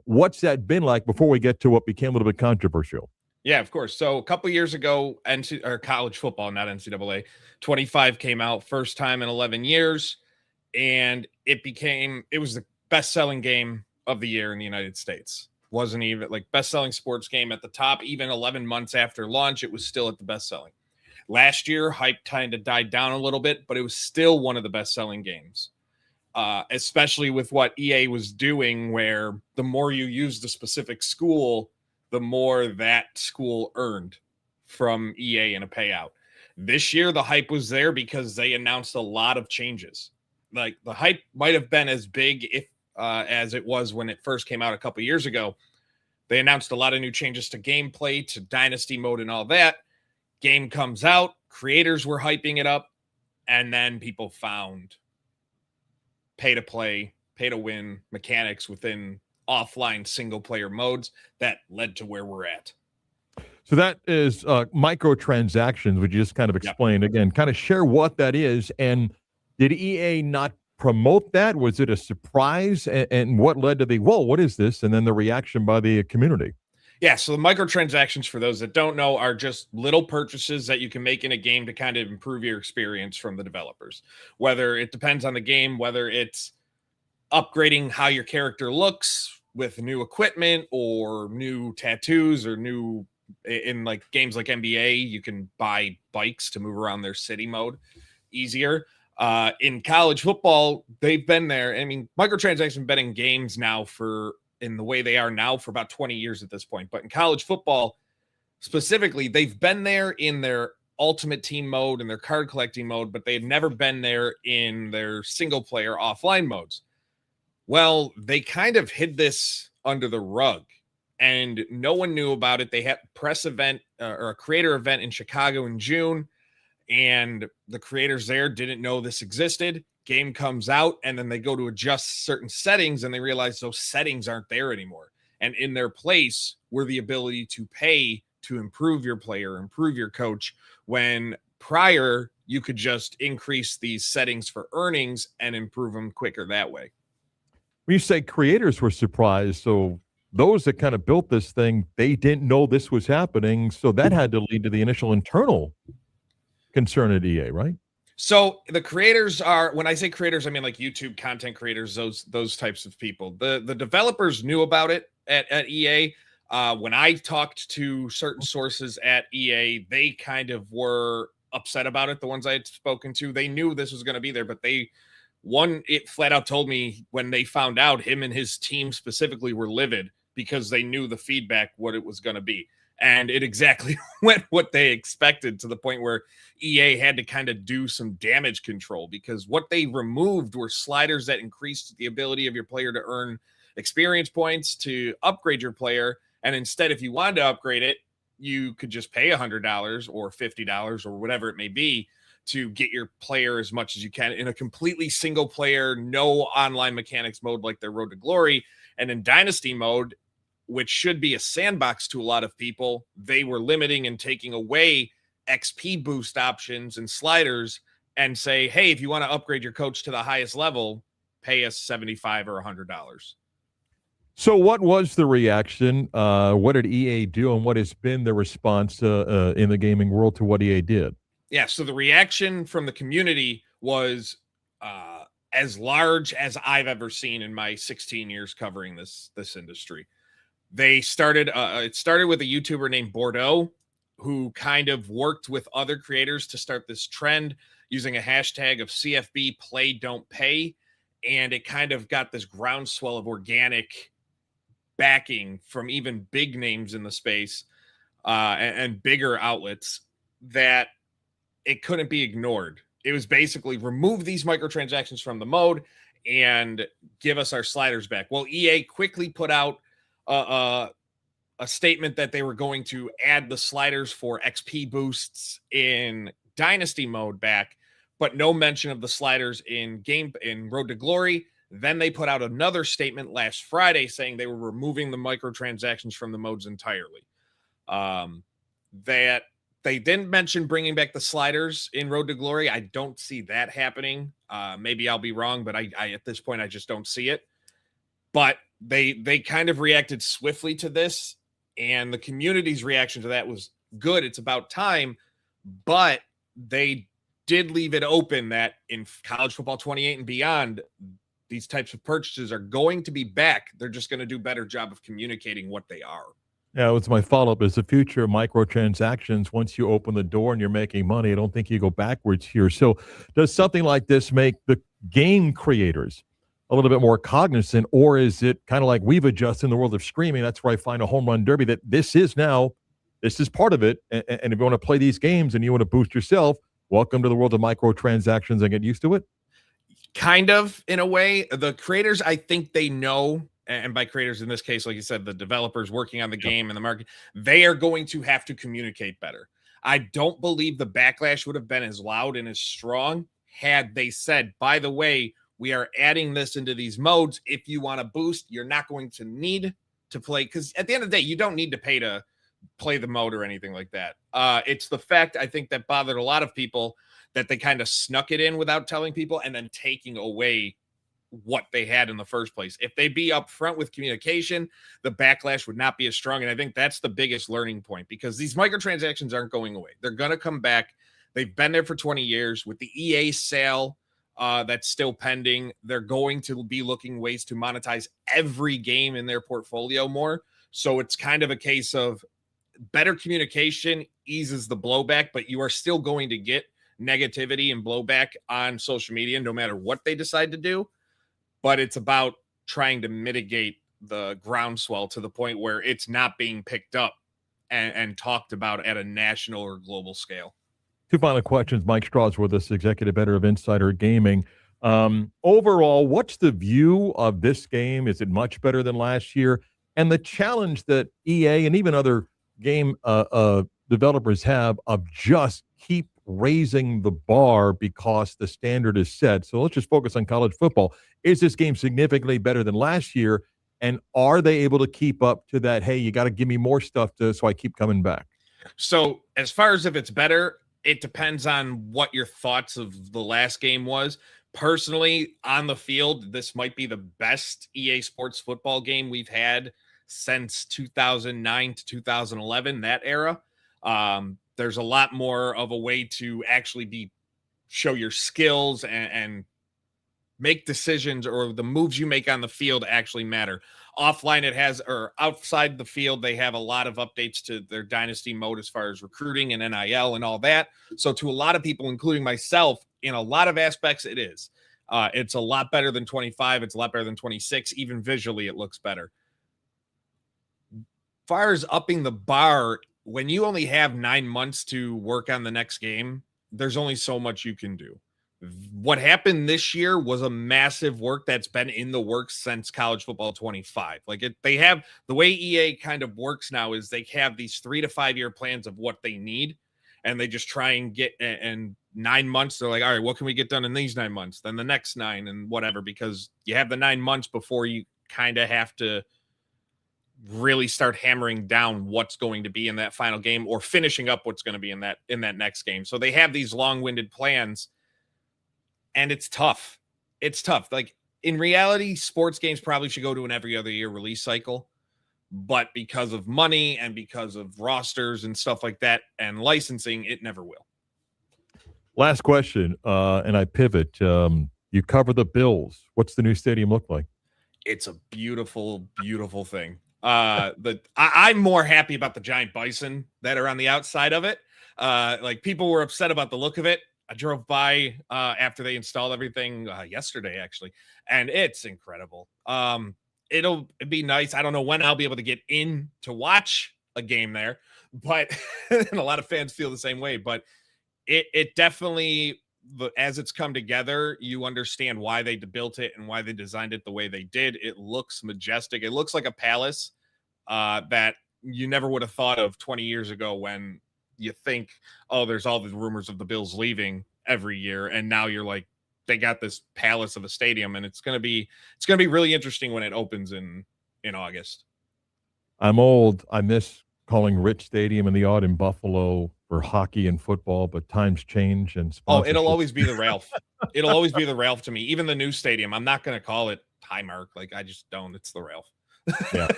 What's that been like before we get to what became a little bit controversial? Yeah, of course. So a couple years ago, college football, not NCAA, 25 came out, first time in 11 years. And it was the best-selling game of the year in the United States. Wasn't even like best-selling sports game at the top. Even 11 months after launch, it was still at the best-selling. Last year, hype kind of died down a little bit, but it was still one of the best-selling games, especially with what EA was doing, where the more you use the specific school, the more that school earned from EA in a payout. This year, the hype was there because they announced a lot of changes. Like the hype might have been as big as it was when it first came out a couple years ago. They announced a lot of new changes to gameplay, to dynasty mode, and all that. Game comes out, creators were hyping it up, and then people found pay to play, pay to win mechanics within offline single player modes that led to where we're at. So that is microtransactions. Would you just kind of explain again, kind of share what that is, and did EA not promote that? Was it a surprise? And what led to the, whoa, what is this? And then the reaction by the community. Yeah, so the microtransactions, for those that don't know, are just little purchases that you can make in a game to kind of improve your experience from the developers. Whether it depends on the game, whether it's upgrading how your character looks with new equipment or new tattoos or new, in like games like NBA, you can buy bikes to move around their city mode easier. In college football, they've been there. I mean, microtransactions have been in games now in the way they are now for about 20 years at this point. But in college football specifically, they've been there in their ultimate team mode and their card collecting mode, but they've never been there in their single player offline modes. Well, they kind of hid this under the rug and no one knew about it. They had a press event or a creator event in Chicago in June. And the creators there didn't know this existed. Game comes out, and then they go to adjust certain settings, and they realize those settings aren't there anymore. And in their place were the ability to pay to improve your player, improve your coach, when prior you could just increase these settings for earnings and improve them quicker that way. When you say creators were surprised, so those that kind of built this thing, they didn't know this was happening, so that had to lead to the initial internal concern at EA, right? So the creators are, when I say creators, I mean like YouTube content creators, those types of people. The developers knew about it at EA. When I talked to certain sources at EA, they kind of were upset about it. The ones I had spoken to, they knew this was going to be there, but it flat out told me when they found out, him and his team specifically were livid because they knew the feedback, what it was going to be. And it exactly went what they expected, to the point where EA had to kind of do some damage control, because what they removed were sliders that increased the ability of your player to earn experience points to upgrade your player. And instead, if you wanted to upgrade it, you could just pay $100 or $50 or whatever it may be to get your player as much as you can in a completely single player, no online mechanics mode like their Road to Glory. And in Dynasty mode, which should be a sandbox to a lot of people, they were limiting and taking away XP boost options and sliders and say, hey, if you want to upgrade your coach to the highest level, pay us $75 or $100. So what was the reaction? What did EA do, and what has been the response in the gaming world to what EA did? Yeah, so the reaction from the community was as large as I've ever seen in my 16 years covering this industry. They started it started with a YouTuber named Bordeaux, who kind of worked with other creators to start this trend using a hashtag of CFB play don't pay, and it kind of got this groundswell of organic backing from even big names in the space and bigger outlets that it couldn't be ignored. It was basically remove these microtransactions from the mode and give us our sliders back. Well, EA quickly put out a statement that they were going to add the sliders for XP boosts in Dynasty mode back, but no mention of the sliders in Road to Glory. Then they put out another statement last Friday saying they were removing the microtransactions from the modes entirely. That they didn't mention bringing back the sliders in Road to Glory. I don't see that happening. Maybe I'll be wrong, but I at this point I just don't see it. But they kind of reacted swiftly to this, and the community's reaction to that was good. It's about time, but they did leave it open that in college football 28 and beyond, these types of purchases are going to be back. They're just going to do a better job of communicating what they are. Yeah, it's my follow-up. Is the future of microtransactions, once you open the door and you're making money, I don't think you go backwards here. So does something like this make the game creators a little bit more cognizant, or is it kind of like we've adjusted in the world of streaming? That's where I find a home run derby that this is part of it. And if you want to play these games and you want to boost yourself, welcome to the world of microtransactions and get used to it. Kind of, in a way. The creators, I think they know, and by creators in this case, like you said, the developers working on the game and the market, they are going to have to communicate better. I don't believe the backlash would have been as loud and as strong had they said, by the way, we are adding this into these modes. If you want to boost, you're not going to need to play, because at the end of the day, you don't need to pay to play the mode or anything like that. It's the fact, I think, that bothered a lot of people, that they kind of snuck it in without telling people and then taking away what they had in the first place. If they be upfront with communication, the backlash would not be as strong. And I think that's the biggest learning point, because these microtransactions aren't going away. They're going to come back. They've been there for 20 years. With the EA sale that's still pending, they're going to be looking ways to monetize every game in their portfolio more. So it's kind of a case of better communication eases the blowback, but you are still going to get negativity and blowback on social media no matter what they decide to do. But it's about trying to mitigate the groundswell to the point where it's not being picked up and talked about at a national or global scale. Two final questions. Mike Straw's with us, executive editor of Insider Gaming. Overall, what's the view of this game? Is it much better than last year? And the challenge that EA and even other game developers have of just keep raising the bar because the standard is set. So let's just focus on college football. Is this game significantly better than last year? And are they able to keep up to that, hey, you got to give me more stuff so I keep coming back? So as far as if it's better, it depends on what your thoughts of the last game was. Personally, on the field, this might be the best EA Sports football game we've had since 2009 to 2011, that era. There's a lot more of a way to actually show your skills and make decisions, or the moves you make on the field actually matter. Offline, or outside the field, they have a lot of updates to their dynasty mode as far as recruiting and NIL and all that. So to a lot of people, including myself, in a lot of aspects, it is. It's a lot better than 25. It's a lot better than 26. Even visually, it looks better. As far as upping the bar, when you only have 9 months to work on the next game, there's only so much you can do. What happened this year was a massive work that's been in the works since college football 25. They have, the way EA kind of works now is they have these 3 to 5 year plans of what they need, and they just try and get, and 9 months, they're like, all right, what can we get done in these 9 months? Then the next 9 and whatever, because you have the 9 months before you kind of have to really start hammering down what's going to be in that final game, or finishing up what's going to be in that next game. So they have these long-winded plans, and it's tough. It's tough. Like, in reality, sports games probably should go to an every other year release cycle, but because of money and because of rosters and stuff like that and licensing, it never will. Last question, and I pivot. You cover the Bills. What's the new stadium look like? It's a beautiful, beautiful thing. I'm more happy about the giant bison that are on the outside of it. Like people were upset about the look of it. I drove by after they installed everything yesterday, actually, and it's incredible. It'll be nice. I don't know when I'll be able to get in to watch a game there, but and a lot of fans feel the same way. But it definitely, as it's come together, you understand why they built it and why they designed it the way they did. It looks majestic. It looks like a palace that you never would have thought of 20 years ago when you think, oh, there's all the rumors of the Bills leaving every year, and now you're like, they got this palace of a stadium, and it's gonna be really interesting when it opens in August. I'm old. I miss calling Rich Stadium in the odd in Buffalo for hockey and football, but times change and Oh, it'll sponsorships. always be the Ralph. It'll always be the Ralph to me. Even the new stadium, I'm not going to call it Highmark. Like I just don't. It's the Ralph. Yeah.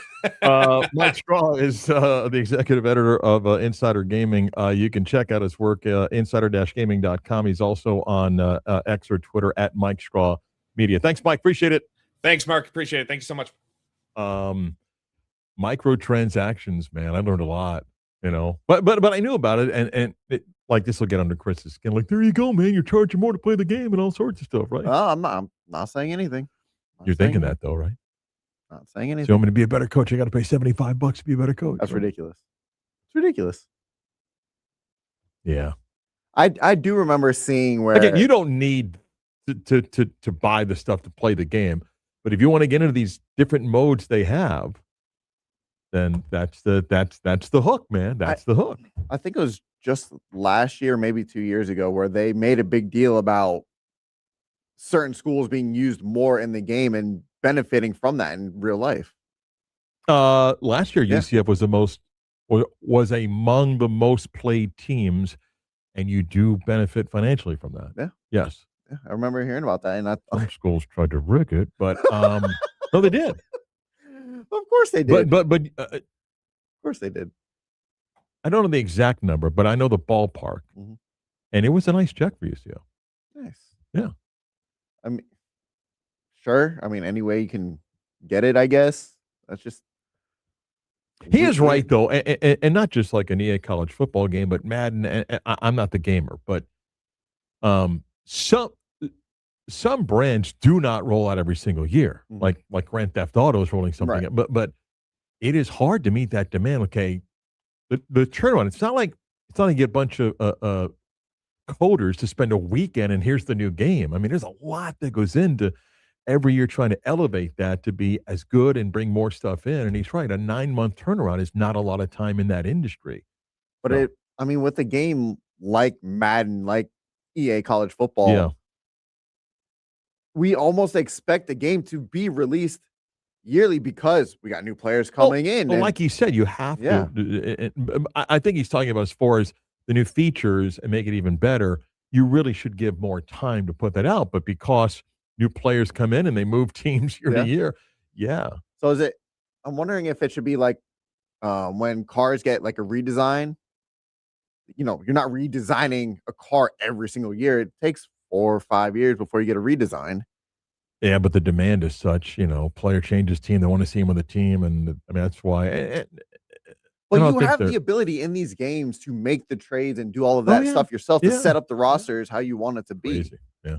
Mike Straw is the executive editor of Insider Gaming. You can check out his work, insider-gaming.com. He's also on X or Twitter at Mike Straw Media. Thanks, Mike. Appreciate it. Thanks, Mark. Appreciate it. Thank you so much. Microtransactions, man. I learned a lot, but I knew about it, and it, like this will get under Chris's skin. Like, there you go, man. You're charging more to play the game and all sorts of stuff, right? I'm not saying anything. You're thinking that though, right? Not saying anything. So I'm going to be a better coach. I got to pay $75 to be a better coach. That's ridiculous. It's ridiculous. Yeah. I do remember seeing where again, you don't need to buy the stuff to play the game, but if you want to get into these different modes they have, then that's the hook, man. That's the hook. I think it was just last year, maybe 2 years ago, where they made a big deal about certain schools being used more in the game and benefiting from that in real life. Last year, UCF was among the most played teams, and you do benefit financially from that. Yeah. Yes. Yeah, I remember hearing about that, and some schools tried to rig it, but no, they did. Of course they did. But of course they did. I don't know the exact number, but I know the ballpark, and it was a nice check for UCF. Nice. Yeah. I mean, sure. I mean, any way you can get it, I guess. That's just. He is right, though, and not just like an EA college football game, but Madden. And I'm not the gamer, but some brands do not roll out every single year, like Grand Theft Auto is rolling something out. But it is hard to meet that demand. Okay, the turnaround. It's not like you get a bunch of coders to spend a weekend and here's the new game. I mean, there's a lot that goes into every year trying to elevate that to be as good and bring more stuff in. And he's right. A 9-month turnaround is not a lot of time in that industry. But with a game like Madden, like EA college football, we almost expect the game to be released yearly because we got new players coming in. Well, like you said, you have to. I think he's talking about as far as the new features and make it even better. You really should give more time to put that out. But because new players come in and they move teams year to year. Yeah. So I'm wondering if it should be like when cars get like a redesign, you're not redesigning a car every single year. It takes 4 or 5 years before you get a redesign. Yeah, but the demand is such, player changes team. They want to see him with the team. And I mean, that's why. Well, you have the ability in these games to make the trades and do all of that stuff yourself to set up the rosters how you want it to be. Crazy. Yeah.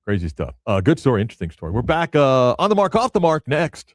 Crazy stuff. Good story. Interesting story. We're back on the mark, off the mark next.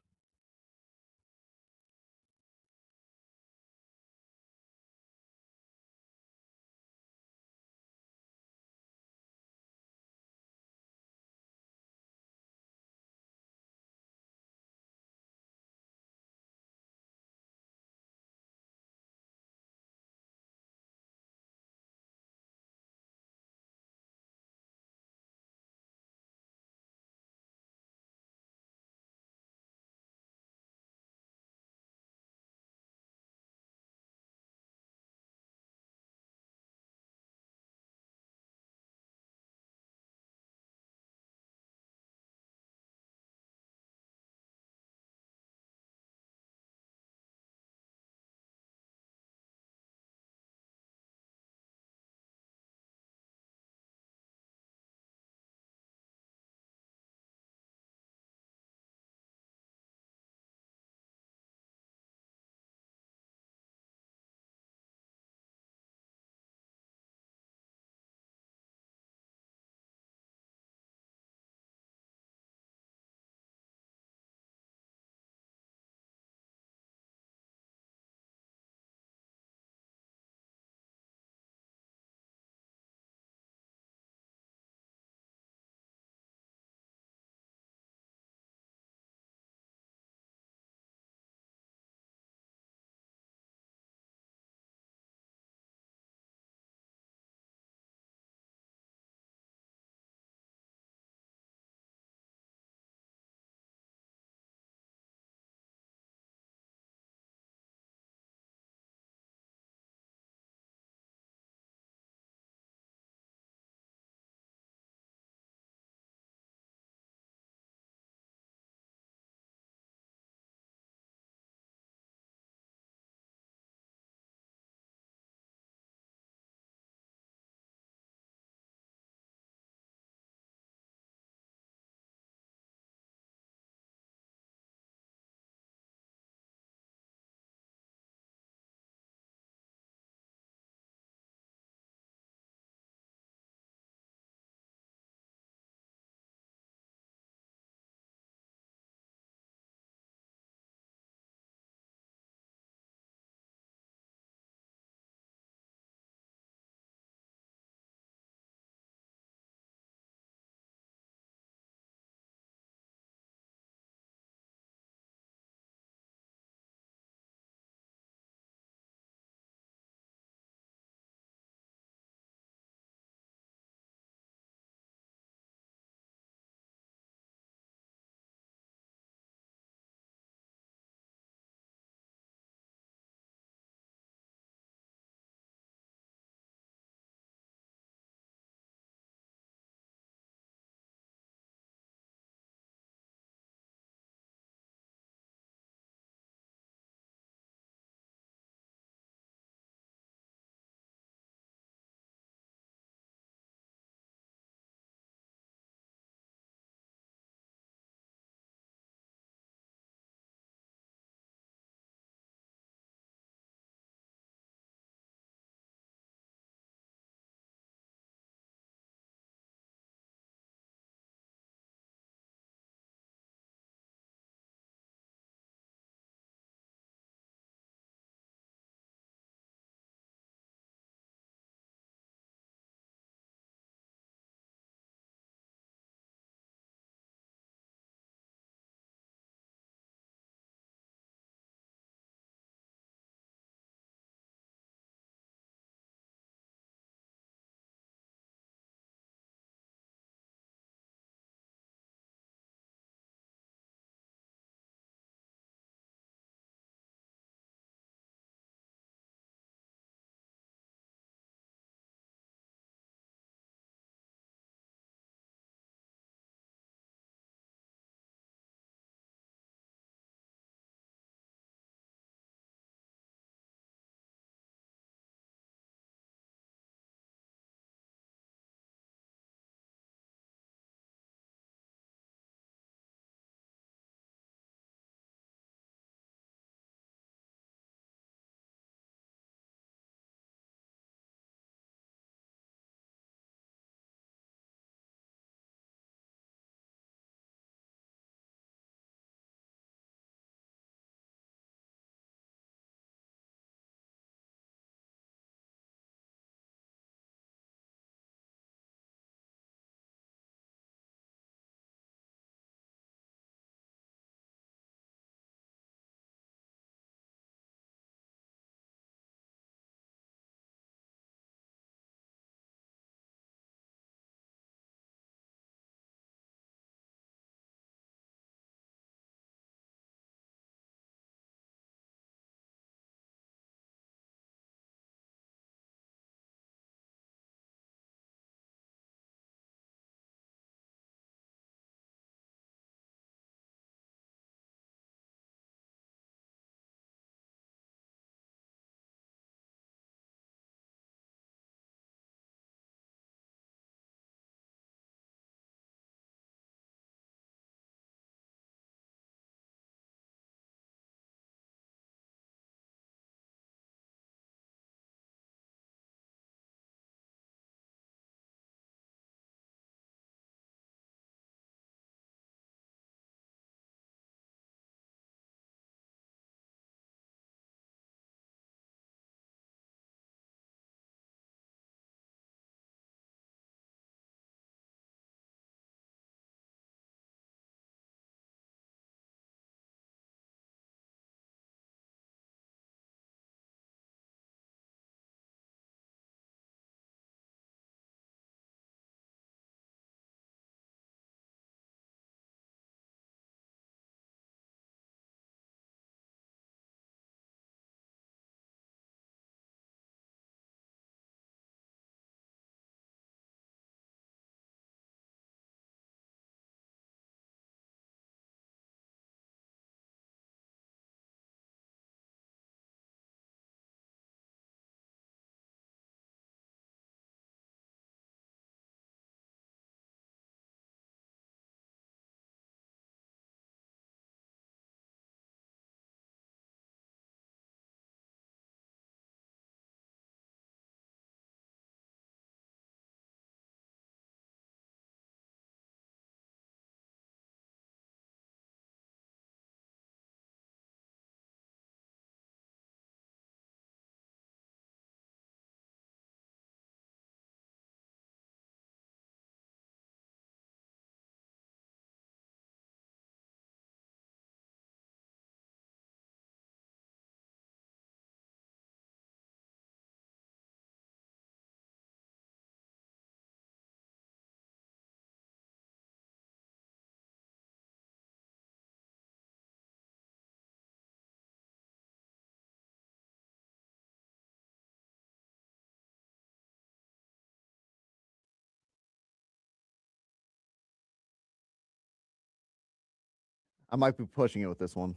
I might be pushing it with this one.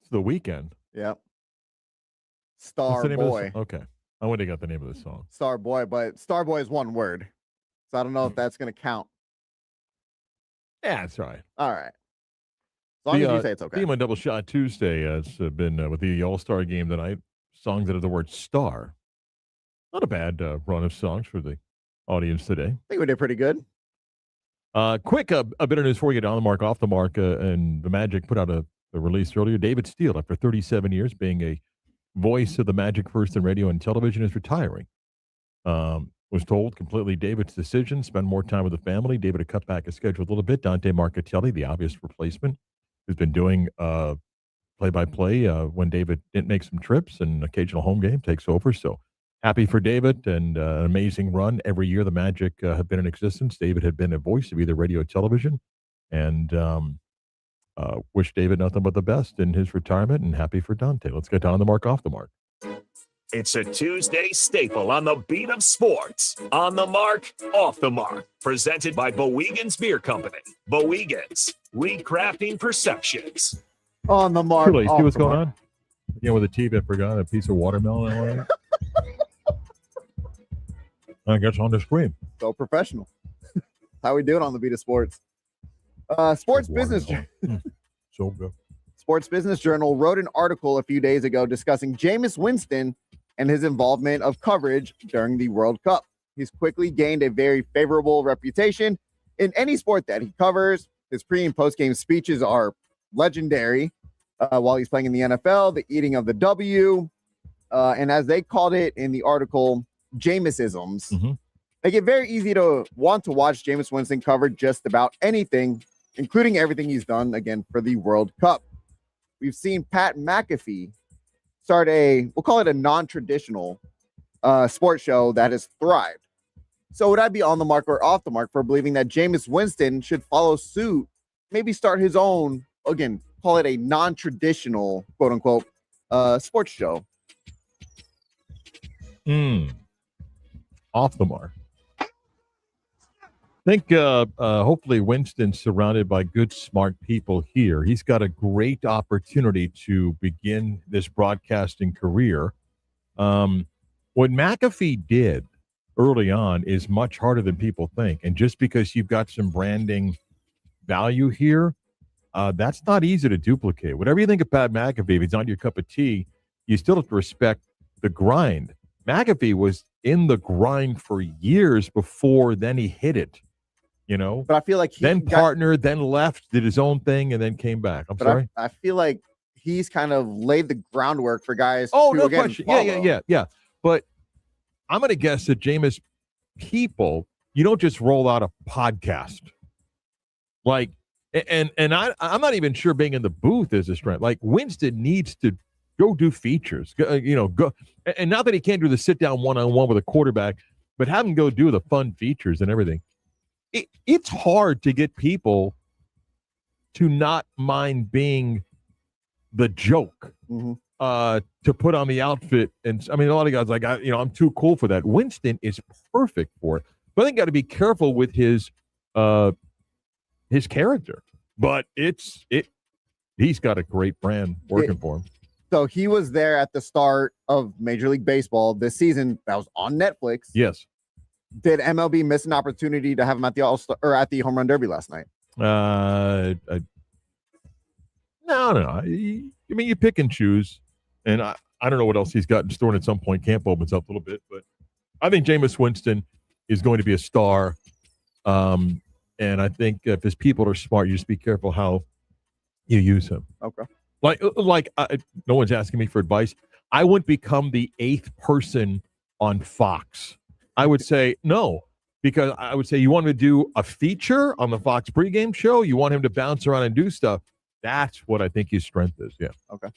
It's The Weekend. Yep. What's Star the name Boy. of this? Okay. I wouldn't have got the name of the song. Star Boy, but Star Boy is one word. So I don't know if that's going to count. Yeah, it's all right. All right. As long as you say it's okay. Theme on Double Shot Tuesday has been with the All-Star game tonight. Songs that have the word star. Not a bad run of songs for the audience today. I think we did pretty good. Quick, a bit of news before we get on the mark, off the mark, and the Magic put out a release earlier. David Steele, after 37 years being a voice of the Magic first in radio and television, is retiring. Was told completely David's decision, spend more time with the family. David had cut back his schedule a little bit. Dante Marcatelli, the obvious replacement, who's been doing play-by-play when David didn't make some trips and occasional home game, takes over. So happy for David, and an amazing run. Every year the Magic have been in existence, David had been a voice of either radio or television, and wish David nothing but the best in his retirement, and happy for Dante. Let's get on the mark, off the mark. It's a Tuesday staple on the beat of sports. On the mark, off the mark. Presented by Bowegan's Beer Company. Bowegan's, recrafting perceptions. On the mark. Truly, see what's going on? Yeah, with a TV, I forgot a piece of watermelon. And all that. I guess on the screen. So professional. How we doing on the beat of sports? Sports Business. So good. Sports Business Journal wrote an article a few days ago discussing Jameis Winston and his involvement of coverage during the World Cup. He's quickly gained a very favorable reputation in any sport that he covers. His pre- and post-game speeches are legendary. While he's playing in the NFL, the eating of the W, and as they called it in the article, Jameisisms. Mm-hmm. Make it very easy to want to watch Jameis Winston cover just about anything, including everything he's done, again, for the World Cup. We've seen Pat McAfee start we'll call it a non-traditional sports show that has thrived. So would I be on the mark or off the mark for believing that Jameis Winston should follow suit, maybe start his own, again, call it a non-traditional, quote unquote, sports show? Off the mark. I think hopefully Winston's surrounded by good, smart people here. He's got a great opportunity to begin this broadcasting career. What McAfee did early on is much harder than people think. And just because you've got some branding value here, that's not easy to duplicate. Whatever you think of Pat McAfee, if it's not your cup of tea, you still have to respect the grind. McAfee was in the grind for years before then he hit it. You know, but I feel like then partnered, then left, did his own thing, and then came back. I'm sorry. I feel like he's kind of laid the groundwork for guys. Oh, to, no again, question. Follow. Yeah. But I'm going to guess that Jameis people, you don't just roll out a podcast. Like, and I'm not even sure being in the booth is a strength. Like, Winston needs to go do features. Go, and not that he can't do the sit down one-on-one with a quarterback, but have him go do the fun features and everything. It's hard to get people to not mind being the joke, to put on the outfit. And I mean, a lot of guys like, I'm too cool for that. Winston is perfect for it. But I think got to be careful with his character. But he's got a great brand working for him. So he was there at the start of Major League Baseball this season. That was on Netflix. Yes. Did MLB miss an opportunity to have him at the All-Star or at the Home Run Derby last night? No. I mean, you pick and choose, and I don't know what else he's got in store. And at some point, camp opens up a little bit, but I think Jameis Winston is going to be a star. And I think if his people are smart, you just be careful how you use him. Okay. Like no one's asking me for advice. I wouldn't become the 8th person on Fox. I would say no, because I would say you want him to do a feature on the Fox pregame show. You want him to bounce around and do stuff. That's what I think his strength is. Yeah. Okay.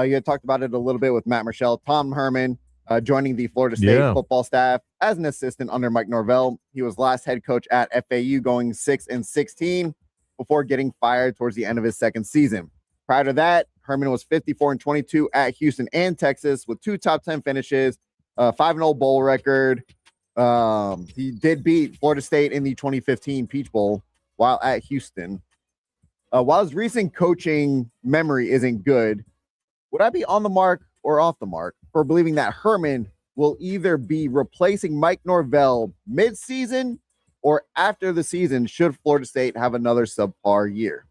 You had talked about it a little bit with Matt Michelle. Tom Herman joining the Florida State football staff as an assistant under Mike Norvell. He was last head coach at FAU, going 6-16 before getting fired towards the end of his second season. Prior to that, Herman was 54-22 at Houston and Texas with 2 top 10 finishes, 5-0 bowl record. He did beat Florida State in the 2015 Peach Bowl. while at Houston. While his recent coaching memory isn't good, would I be on the mark or off the mark for believing that Herman will either be replacing Mike Norvell mid-season or after the season should Florida State have another subpar year?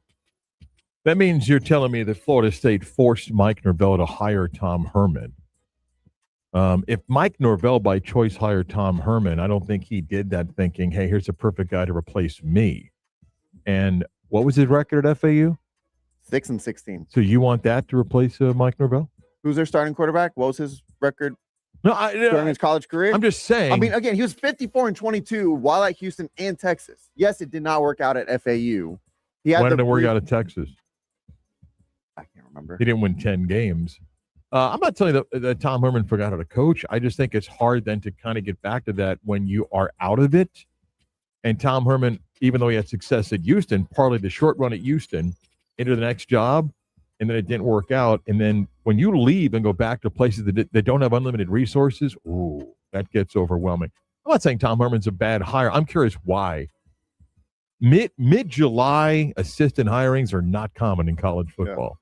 That means you're telling me that Florida State forced Mike Norvell to hire Tom Herman. If Mike Norvell by choice hired Tom Herman, I don't think he did that thinking, hey, here's a perfect guy to replace me. And what was his record at FAU? 6-16. So you want that to replace Mike Norvell? Who's their starting quarterback? What was his record during his college career? I'm just saying. I mean, again, he was 54-22 while at Houston and Texas. Yes, it did not work out at FAU. Why did it work out at Texas? I can't remember. He didn't win 10 games. I'm not telling you that Tom Herman forgot how to coach. I just think it's hard then to kind of get back to that when you are out of it. And Tom Herman, even though he had success at Houston, partly the short run at Houston into the next job, and then it didn't work out. And then when you leave and go back to places that don't have unlimited resources, ooh, that gets overwhelming. I'm not saying Tom Herman's a bad hire. I'm curious why. Mid-July assistant hirings are not common in college football. Yeah.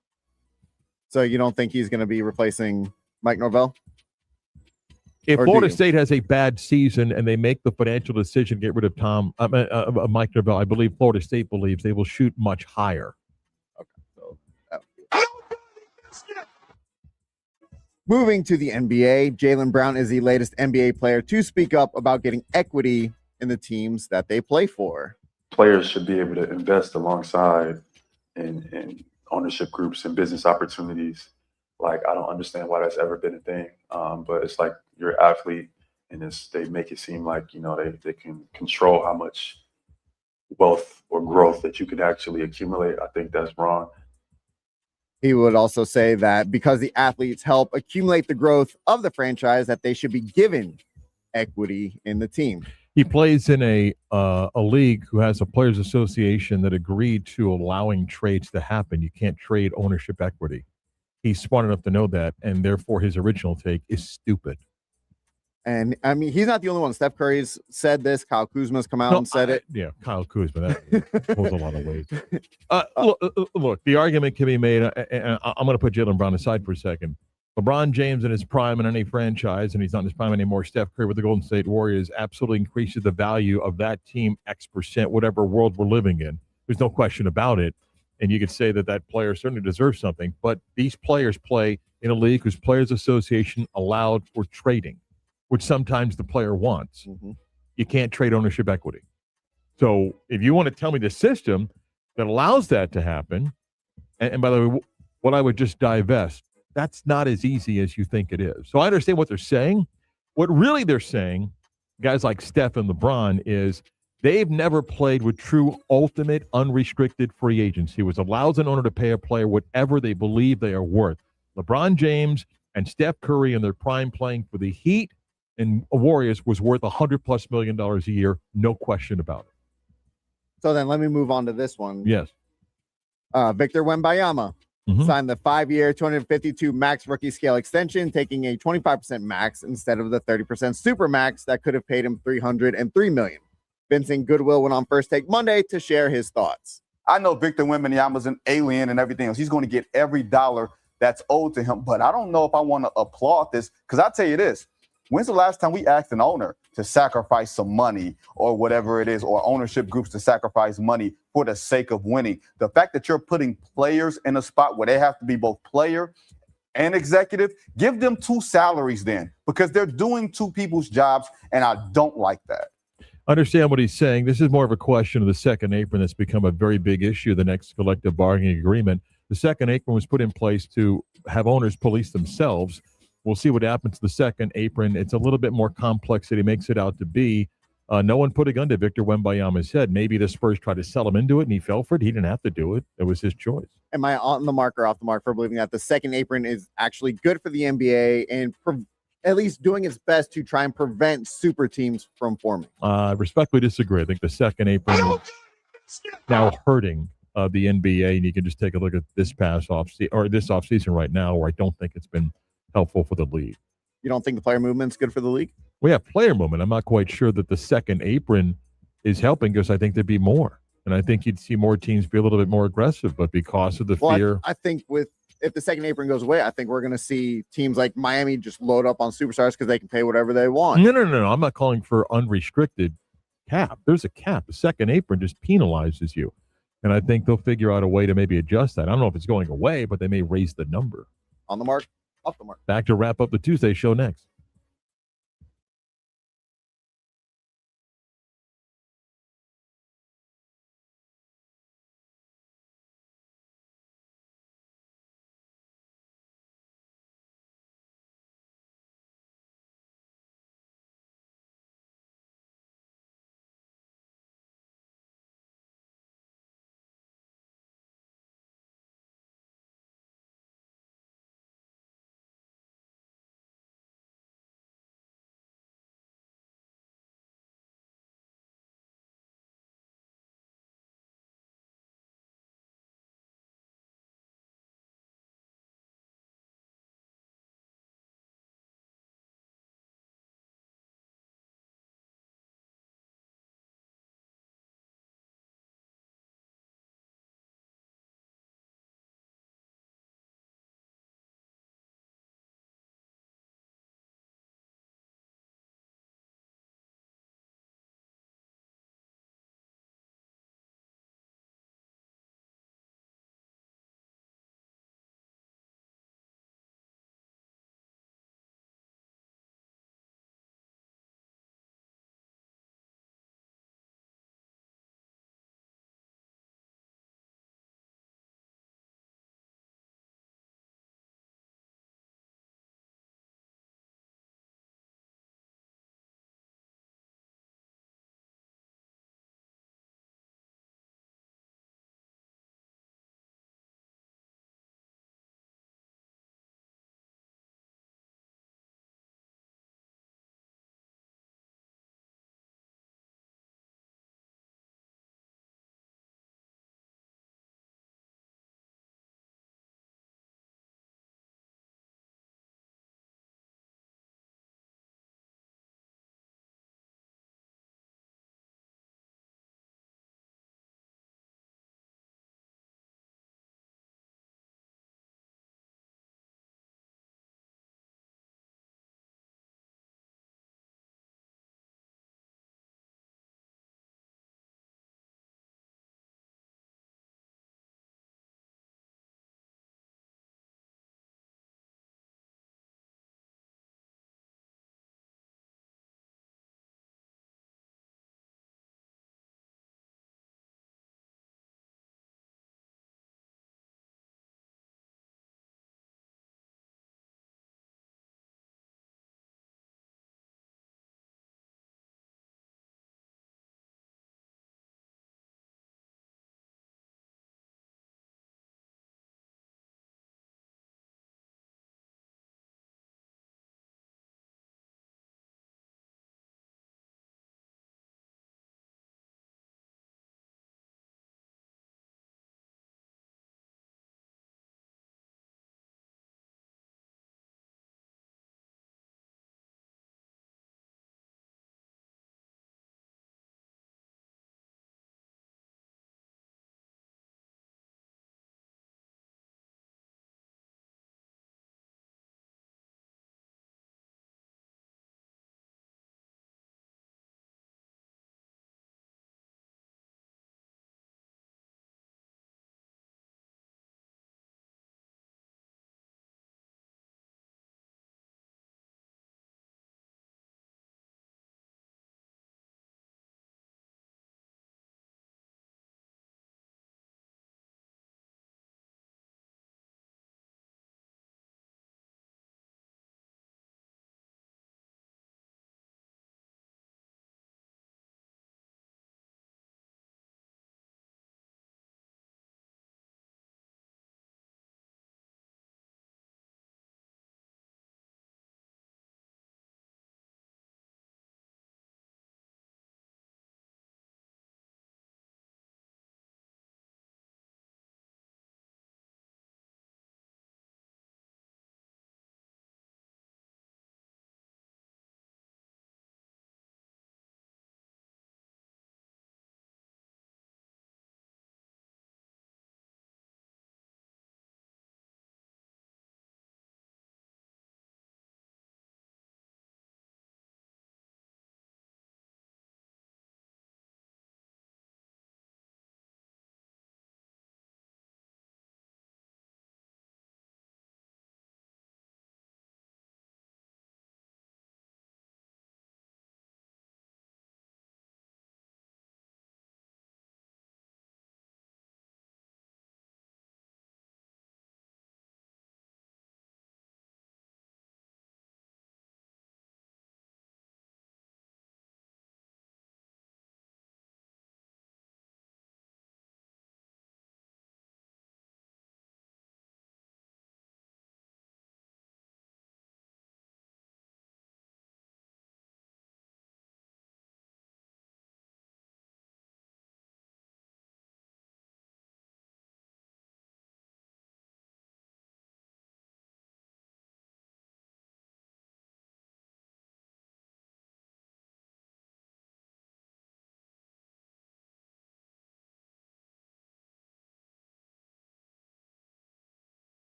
So you don't think he's going to be replacing Mike Norvell? If Florida State has a bad season and they make the financial decision to get rid of Mike Norvell, I believe Florida State believes they will shoot much higher. Moving to the NBA, Jaylen Brown is the latest NBA player to speak up about getting equity in the teams that they play for. Players should be able to invest alongside in ownership groups and business opportunities. Like, I don't understand why that's ever been a thing. But it's like you're an athlete, and they make it seem like, they can control how much wealth or growth that you can actually accumulate. I think that's wrong. He would also say that because the athletes help accumulate the growth of the franchise, that they should be given equity in the team. He plays in a league who has a players association that agreed to allowing trades to happen. You can't trade ownership equity. He's smart enough to know that, and therefore his original take is stupid. And I mean, he's not the only one. Steph Curry's said this. Kyle Kuzma's come out and said it. Yeah, Kyle Kuzma. That holds a lot of weight. Look, the argument can be made, and I'm going to put Jaylen Brown aside for a second. LeBron James in his prime in any franchise, and he's not in his prime anymore, Steph Curry with the Golden State Warriors, absolutely increases the value of that team X%, whatever world we're living in. There's no question about it. And you could say that player certainly deserves something. But these players play in a league whose players association allowed for trading, which sometimes the player wants. Mm-hmm. You can't trade ownership equity. So if you want to tell me the system that allows that to happen, and by the way, what I would just divest, that's not as easy as you think it is. So I understand what they're saying. What really they're saying, guys like Steph and LeBron, is they've never played with true ultimate unrestricted free agency, which allows an owner to pay a player whatever they believe they are worth. LeBron James and Steph Curry in their prime playing for the Heat and Warriors was worth $100+ million a year, no question about it. So then let me move on to this one. Yes. Victor Wembanyama signed the 5-year, $252 max rookie scale extension, taking a 25% max instead of the 30% super max that could have paid him $303 million. Vincent Goodwill went on First Take Monday to share his thoughts. I know Victor Wembanyama's an alien and everything else. He's going to get every dollar that's owed to him, but I don't know if I want to applaud this, because I'll tell you this. When's the last time we asked an owner to sacrifice some money or whatever it is, or ownership groups to sacrifice money for the sake of winning? The fact that you're putting players in a spot where they have to be both player and executive, give them 2 salaries then, because they're doing 2 people's jobs, and I don't like that. Understand what he's saying. This is more of a question of the second apron that's become a very big issue, the next collective bargaining agreement. The second apron was put in place to have owners police themselves. We'll see what happens to the second apron. It's a little bit more complex than he makes it out to be. No one put a gun to Victor Wembanyama's head. Maybe the Spurs tried to sell him into it, and he fell for it. He didn't have to do it. It was his choice. Am I on the mark or off the mark for believing that the second apron is actually good for the NBA and at least doing its best to try and prevent super teams from forming? I respectfully disagree. I think the second apron is now hurting the NBA, and you can just take a look at this offseason right now, where I don't think it's been helpful for the league. You don't think the player movement's good for the league? We have player movement. I'm not quite sure that the second apron is helping, because I think there'd be more. And I think you'd see more teams be a little bit more aggressive, but because of the fear. I think if the second apron goes away, I think we're going to see teams like Miami just load up on superstars because they can pay whatever they want. No. I'm not calling for unrestricted cap. There's a cap. The second apron just penalizes you. And I think they'll figure out a way to maybe adjust that. I don't know if it's going away, but they may raise the number. On the mark, off the mark. Back to wrap up the Tuesday show next.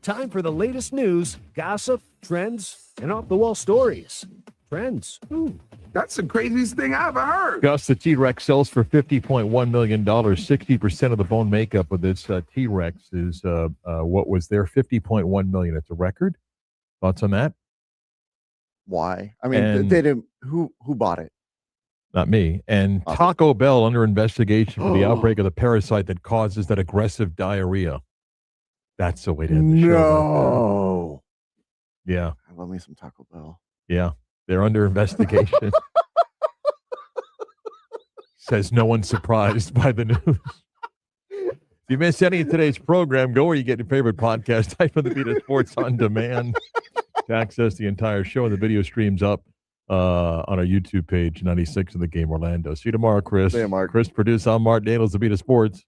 Time for the latest news, gossip, trends, and off-the-wall stories. Trends. That's the craziest thing I ever heard. Gus, the T-Rex sells for $50.1 million. 60% of the bone makeup of this T-Rex is what was there, $50.1 million. It's a record. Thoughts on that? Why? I mean, they didn't. Who bought it? Not me. And Taco Bell under investigation for the outbreak of the parasite that causes that aggressive diarrhea. That's the way to end the show. No. Right, yeah. I love me some Taco Bell. Yeah. They're under investigation. Says no one's surprised by the news. If you missed any of today's program, go where you get your favorite podcast. Type in the Beat of Sports on Demand to access the entire show. And the video streams up on our YouTube page, 96 of the Game Orlando. See you tomorrow, Chris. See you, Mark. Chris produced. I'm Marc Daniels, the Beat of Sports.